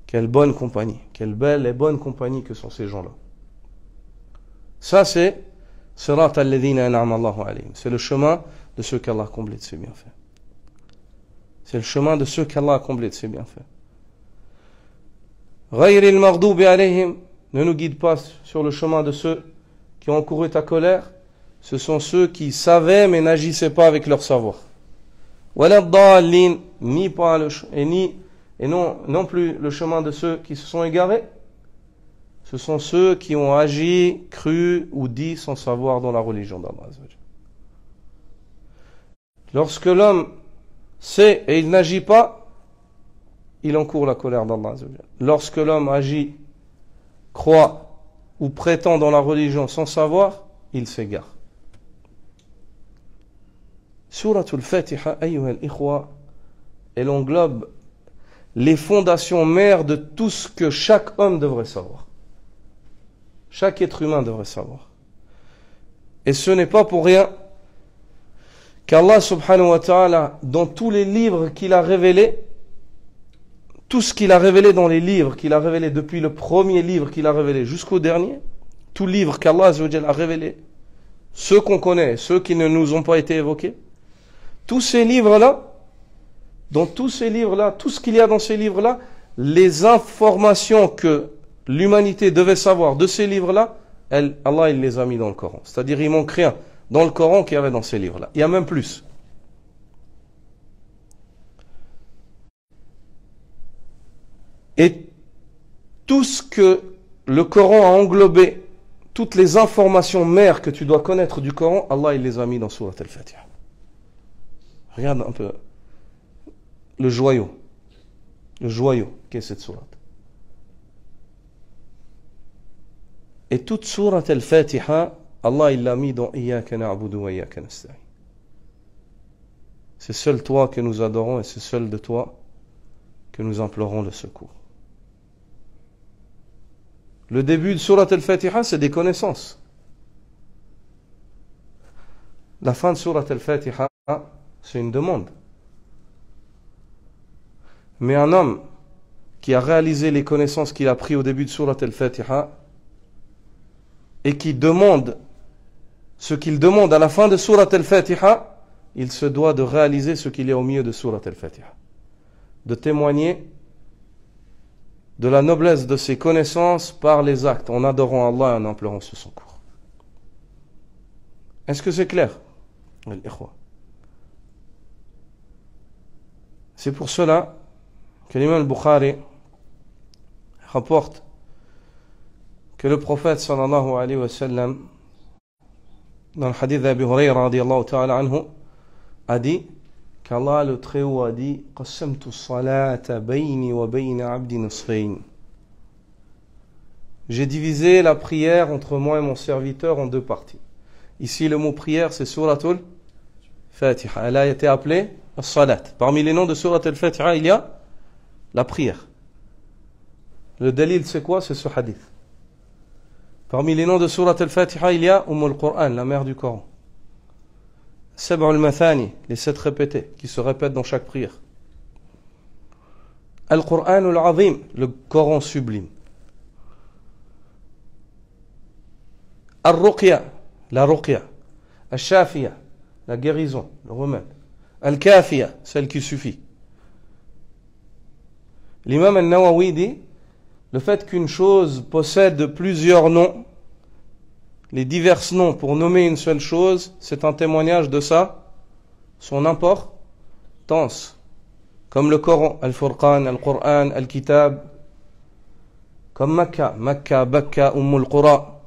Quelle bonne compagnie. Quelle belle et bonne compagnie que sont ces gens-là. Ça c'est Sirat alladhina an'ama Allahu alayhim. C'est le chemin de ceux qu'Allah a comblés de ses bienfaits. C'est le chemin de ceux qu'Allah a comblés de ses bienfaits. Ghayril maghdubi alayhim, ne nous guide pas sur le chemin de ceux qui ont encouru ta colère. Ce sont ceux qui savaient mais n'agissaient pas avec leur savoir. Wala dallin, non plus le chemin de ceux qui se sont égarés. Ce sont ceux qui ont agi, cru ou dit sans savoir dans la religion d'Allah. Lorsque l'homme sait et il n'agit pas, il encourt la colère d'Allah. Lorsque l'homme agit, croit ou prétend dans la religion sans savoir, il s'égare. Suratul Fatiha, ayyuha al-ikhwa, elle englobe les fondations mères de tout ce que chaque homme devrait savoir. Chaque être humain devrait savoir. Et ce n'est pas pour rien qu'Allah subhanahu wa ta'ala, dans tous les livres qu'il a révélés, tout ce qu'il a révélé dans les livres qu'il a révélé depuis le premier livre qu'il a révélé jusqu'au dernier, tout livre qu'Allah a révélé, ceux qu'on connaît, ceux qui ne nous ont pas été évoqués, tous ces livres-là, dans tous ces livres-là, tout ce qu'il y a dans ces livres-là, les informations que l'humanité devait savoir de ces livres-là, Allah il les a mis dans le Coran. C'est-à-dire il manque rien dans le Coran qu'il y avait dans ces livres-là. Il y a même plus. Et tout ce que le Coran a englobé, toutes les informations mères que tu dois connaître du Coran, Allah il les a mis dans Surat Al-Fatiha. Regarde un peu le joyau qu'est cette sourate. Et toute sourate Al-Fatiha, Allah il l'a mis dans Iyyaka na'budu wa iyyaka nasta'in. c'est seul toi que nous adorons et c'est seul de toi que nous implorons le secours. Le début de Surat al-Fatiha, c'est des connaissances. La fin de Surat al-Fatiha, c'est une demande. Mais un homme qui a réalisé les connaissances qu'il a prises au début de Surat al-Fatiha et qui demande ce qu'il demande à la fin de Surat al-Fatiha, il se doit de réaliser ce qu'il y a au milieu de Surat al-Fatiha, de témoigner de la noblesse de ses connaissances par les actes, en adorant Allah et en implorant ce secours. Est-ce que c'est clair? C'est pour cela que l'imam al-Bukhari rapporte que le prophète sallallahu alayhi wa sallam, dans le hadith d'Abi Hurayra radiyallahu ta'ala anhu, a dit qu'Allah le Très-Haut a dit qassamtu as-salata bayni wa bayna 'abdi nisfayn. J'ai divisé la prière entre moi et mon serviteur en deux parties. Ici le mot prière c'est suratul Fatiha. Elle a été appelée as-salat. Parmi les noms de surat al-Fatiha, il y a la prière. Le dalil c'est quoi? C'est ce hadith. Parmi les noms de surat al-Fatiha, il y a Al-Qur'an, la mère du Coran. Sab'a al-Mathani, les 7 répétés, qui se répètent dans chaque prière. Al-Qur'an al-Azim, le Coran sublime. Al-Ruqya, la Ruqya. Al-Shafiya, la guérison, le remède. Al-Kafiya, celle qui suffit. L'imam al-Nawawi dit, le fait qu'une chose possède plusieurs noms, les divers noms pour nommer une seule chose, c'est un témoignage de ça, son importance. Comme le Coran, Al-Furqan, Al-Qur'an, Al-Kitab. Comme Makkah, Makkah, Bakka, Ummul Qura,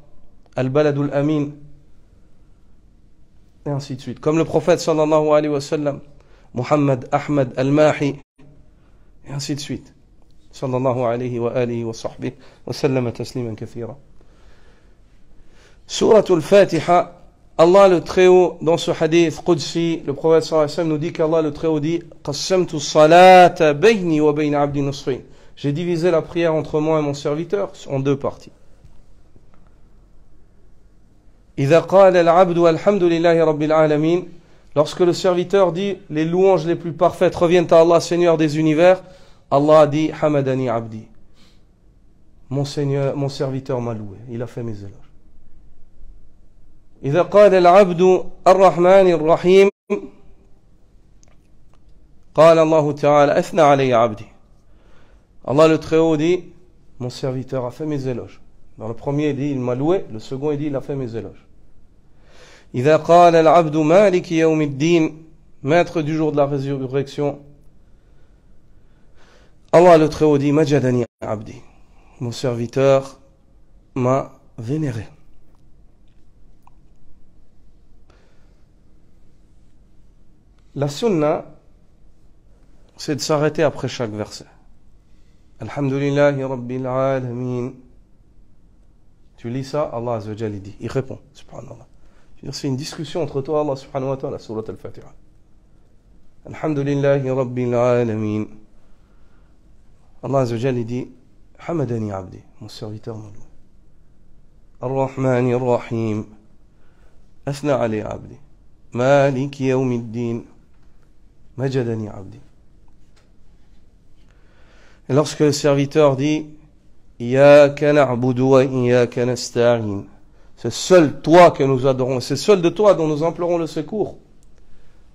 Al-Baladul Amin. Et ainsi de suite. Comme le prophète sallallahu alayhi wa sallam, Muhammad, Ahmad, Al-Mahi. Et ainsi de suite. Sallallahu alayhi wa alihi wa sahbihi wa sallama tasliman kathira. Surat al-Fatiha, Allah le Très-Haut, dans ce hadith Qudsi, le prophète sallallahu alayhi wa sallam nous dit qu'Allah le Très-Haut dit qassamtu as-salata bayni wa bayna 'abdi nisfayn. J'ai divisé la prière entre moi et mon serviteur en deux parties. Idha qala al-'abdu alhamdulillahi rabbil alamin, lorsque le serviteur dit les louanges les plus parfaites reviennent à Allah, Seigneur des univers, Allah dit hamadani 'abdi. Mon Seigneur, mon serviteur m'a loué, il a fait mes éloges. إذا قال العبد الرحمن الرحيم قال الله تعالى أثنى علي عبدي. Allah le Très-Haut dit mon serviteur a fait mes éloges. Dans le premier il dit il m'a loué, le second il dit il a fait mes éloges. إذا قال العبد مالك يوم الدين, maître du jour de la résurrection, Allah le Très-Haut dit majadani abdi, mon serviteur m'a vénéré. La sunna, c'est de s'arrêter après chaque verset. Alhamdulillahi Rabbil Alamin. Tu lis ça, Allah Azza wa Jalla dit. Il répond, subhanallah. C'est une discussion entre toi et Allah subhanahu wa ta'ala, surat al-Fatiha. Alhamdulillahi Rabbil Alamin. Allah Azza wa Jalla dit, Hamadani Abdi, mon serviteur m'a loué. Ar-Rahmani Ar-Rahim. Athna Ali Abdi. Maliki Yawmiddin. Majadani abdi. Et lorsque le serviteur dit Iyyaka na'budu wa iyyaka nasta'in, c'est seul toi que nous adorons, c'est seul de toi dont nous implorons le secours.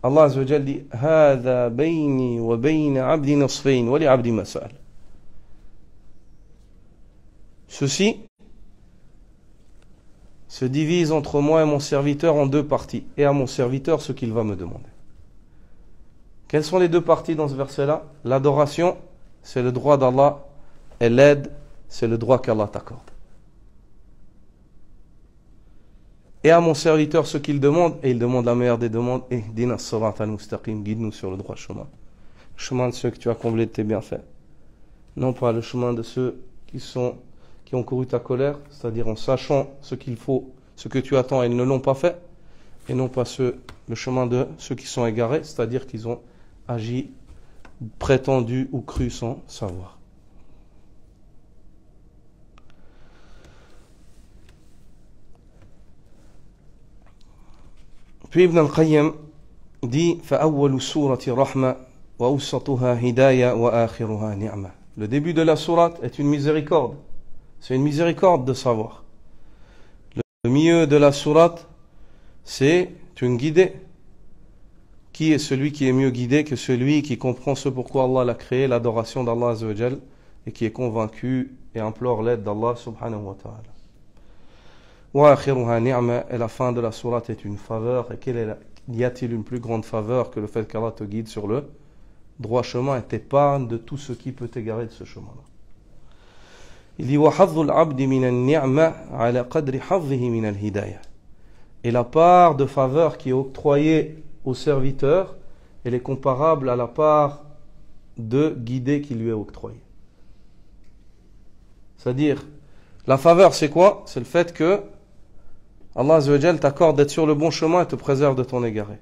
Allah Azza wa Jalla dit Hadha bayni wa bayna abdi nisfayn wa li abdi ma sa'al. Ceci se divise entre moi et mon serviteur en deux parties, et à mon serviteur ce qu'il va me demander. Quelles sont les deux parties dans ce verset-là? L'adoration, c'est le droit d'Allah, et l'aide, c'est le droit qu'Allah t'accorde. Et à mon serviteur ce qu'il demande, et il demande la meilleure des demandes, Ihdina as-sirat al-mustaqim, guide-nous sur le droit chemin. Le chemin de ceux que tu as comblés de tes bienfaits. Non pas le chemin de ceux qui ont couru ta colère, c'est-à-dire en sachant ce qu'il faut, ce que tu attends et ils ne l'ont pas fait, et non pas le chemin de ceux qui sont égarés, c'est-à-dire qu'ils ont agi, prétendu ou cru sans savoir. Puis Ibn al-Qayyim dit فَأَوَّلُ سُورَةِ رَحْمَةٍ وَأَوْسَطُهَا هِدَايَةٌ وَآخِرُهَا نِعْمَةٌ. Le début de la sourate est une miséricorde. C'est une miséricorde de savoir. Le milieu de la sourate, c'est une guidée. Qui est celui qui est mieux guidé que celui qui comprend ce pourquoi Allah l'a créé, l'adoration d'Allah Azza wa Jal, et qui est convaincu et implore l'aide d'Allah subhanahu wa ta'ala. Wa akhiruha ni'ma, et la fin de la sourate est une faveur. Et y a-t-il une plus grande faveur que le fait qu'Allah te guide sur le droit chemin et t'épargne de tout ce qui peut t'égarer de ce chemin-là? Il dit wa hazzul abdi min an-ni'ma ala qadri hazzihi min al-hidayah. Et la part de faveur qui est octroyée au serviteur, elle est comparable à la part de guidée qui lui est octroyée. C'est-à-dire, la faveur c'est quoi? C'est le fait que Allah Azza wa Jal t'accorde d'être sur le bon chemin et te préserve de ton égaré.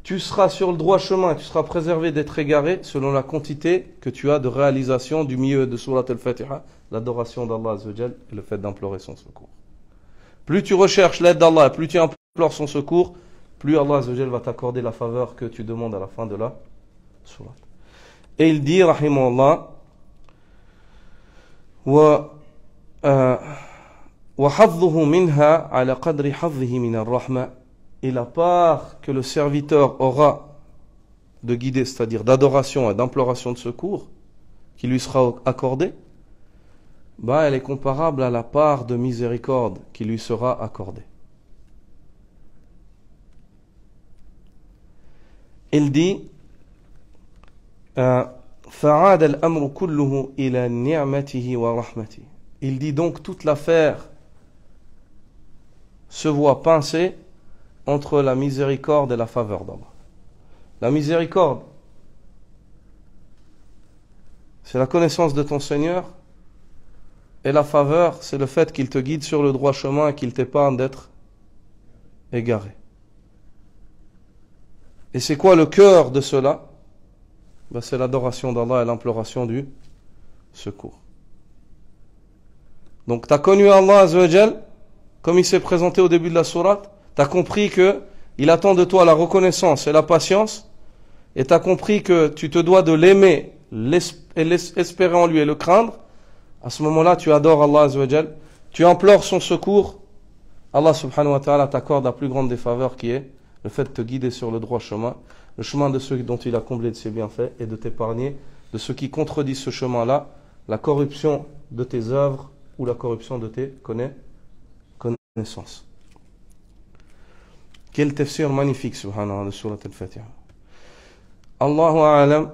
Tu seras sur le droit chemin et tu seras préservé d'être égaré selon la quantité que tu as de réalisation du milieu de Surat al-Fatiha, l'adoration d'Allah Azza wa Jal et le fait d'implorer son secours. Plus tu recherches l'aide d'Allah, plus tu implores son secours, plus Allah Azza wa Jal va t'accorder la faveur que tu demandes à la fin de la sourate. Et il dit, rahimahullah, وَحَظُّهُ مِنْهَا عَلَى قَدْرِ حَظِّهِ مِنَ الرَّحْمَةِ. Et la part que le serviteur aura de guider, c'est-à-dire d'adoration et d'imploration de secours, qui lui sera accordée, elle est comparable à la part de miséricorde qui lui sera accordée. Il dit فَعَادَ الْأَمْرُ كُلُّهُ إِلَى نِعْمَتِهِ وَرَحْمَتِهِ. Il dit donc toute l'affaire se voit pincée entre la miséricorde et la faveur d'Allah. La miséricorde, c'est la connaissance de ton Seigneur, et la faveur, c'est le fait qu'il te guide sur le droit chemin et qu'il t'épargne d'être égaré. Et c'est quoi le cœur de cela? C'est l'adoration d'Allah et l'imploration du secours. Donc tu as connu Allah Azza wa Jal comme il s'est présenté au début de la sourate, tu as compris que il attend de toi la reconnaissance et la patience, et tu as compris que tu te dois de l'aimer, espérer en lui et le craindre. À ce moment-là, tu adores Allah Azza wa Jal, tu implores son secours. Allah subhanahu wa ta'ala t'accorde la plus grande des faveurs qui est le fait de te guider sur le droit chemin, le chemin de ceux dont il a comblé de ses bienfaits, et de t'épargner de ceux qui contredisent ce chemin-là, la corruption de tes œuvres ou la corruption de tes connaissances. Quel tafsir magnifique, subhanallah, de Surat al-Fatiha. Allahu a'lam,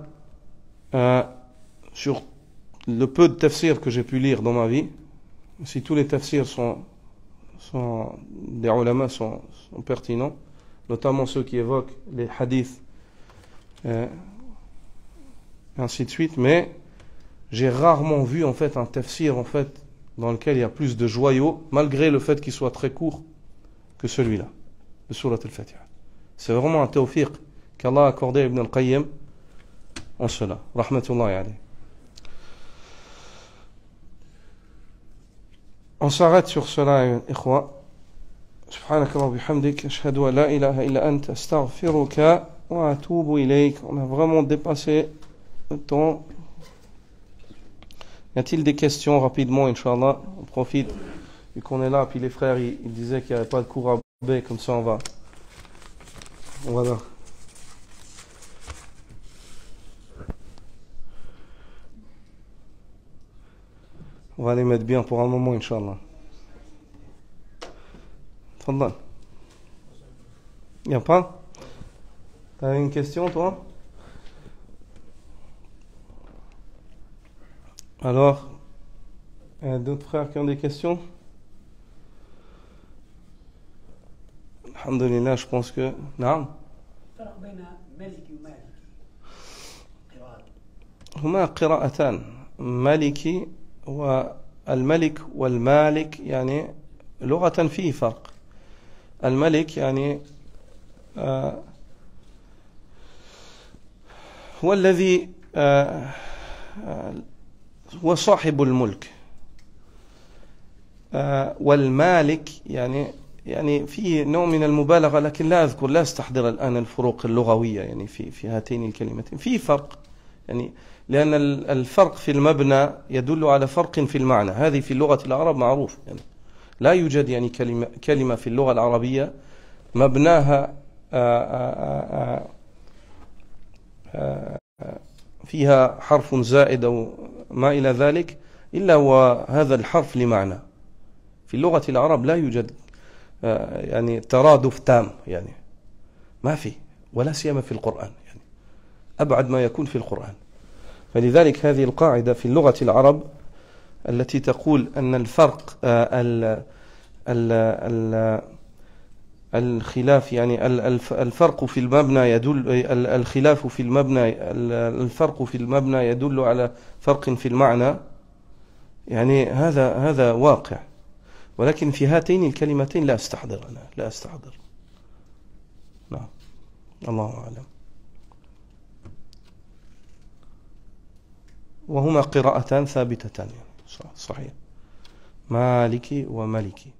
sur le peu de tafsirs que j'ai pu lire dans ma vie, si tous les tafsirs des ulama sont pertinents, notamment ceux qui évoquent les hadiths, ainsi de suite, mais j'ai rarement vu en fait un tafsir dans lequel il y a plus de joyaux, malgré le fait qu'il soit très court, que celui-là, de Surat al-Fatiha. C'est vraiment un tawfiq qu'Allah a accordé à Ibn al-Qayyim en cela. Rahmatullahi alayhi. On s'arrête sur cela, ikhwa. سبحانك اللهم وبحمدك أشهد أن لا إله إلا أنت أستغفرك وأتوب إليك. On a vraiment dépassé le temps. Y a-t-il des questions rapidement, Inch'Allah? On profite, vu qu'on est là, puis les frères ils disaient qu'il n'y avait pas de cours à B, comme ça on va. Voilà. On va les mettre bien pour un moment, Inch'Allah. Tfadal. Y a pas? T'as une question, toi? Alors, il y a d'autres frères qui ont des questions? Alhamdulillah, je pense que... Non. هما قراءتان مالكي والملك والمالك يعني لغة فيه فرق الملك يعني هو الذي هو صاحب الملك. والمالك يعني في نوع من المبالغة، لكن لا استحضر الآن الفروق اللغوية يعني في هاتين الكلمتين. في فرق يعني، لأن الفرق في المبنى يدل على فرق في المعنى. هذه في اللغة العرب معروف يعني. لا يوجد يعني كلمة في اللغة العربية مبناها فيها حرف زائد أو ما إلى ذلك إلا وهذا الحرف لمعنى. في اللغة العرب لا يوجد يعني ترادف تام يعني، ما في، ولا سيما في القرآن يعني، أبعد ما يكون في القرآن. فلذلك هذه القاعدة في اللغة العرب التي تقول أن الفرق الخلاف يعني الفرق في المبنى يدل، الخلاف في المبنى، الفرق في المبنى يدل على فرق في المعنى، يعني هذا واقع. ولكن في هاتين الكلمتين لا أستحضر. نعم، الله أعلم. وهما قراءتان ثابتتان يعني، صحيح، مالكي وملكي.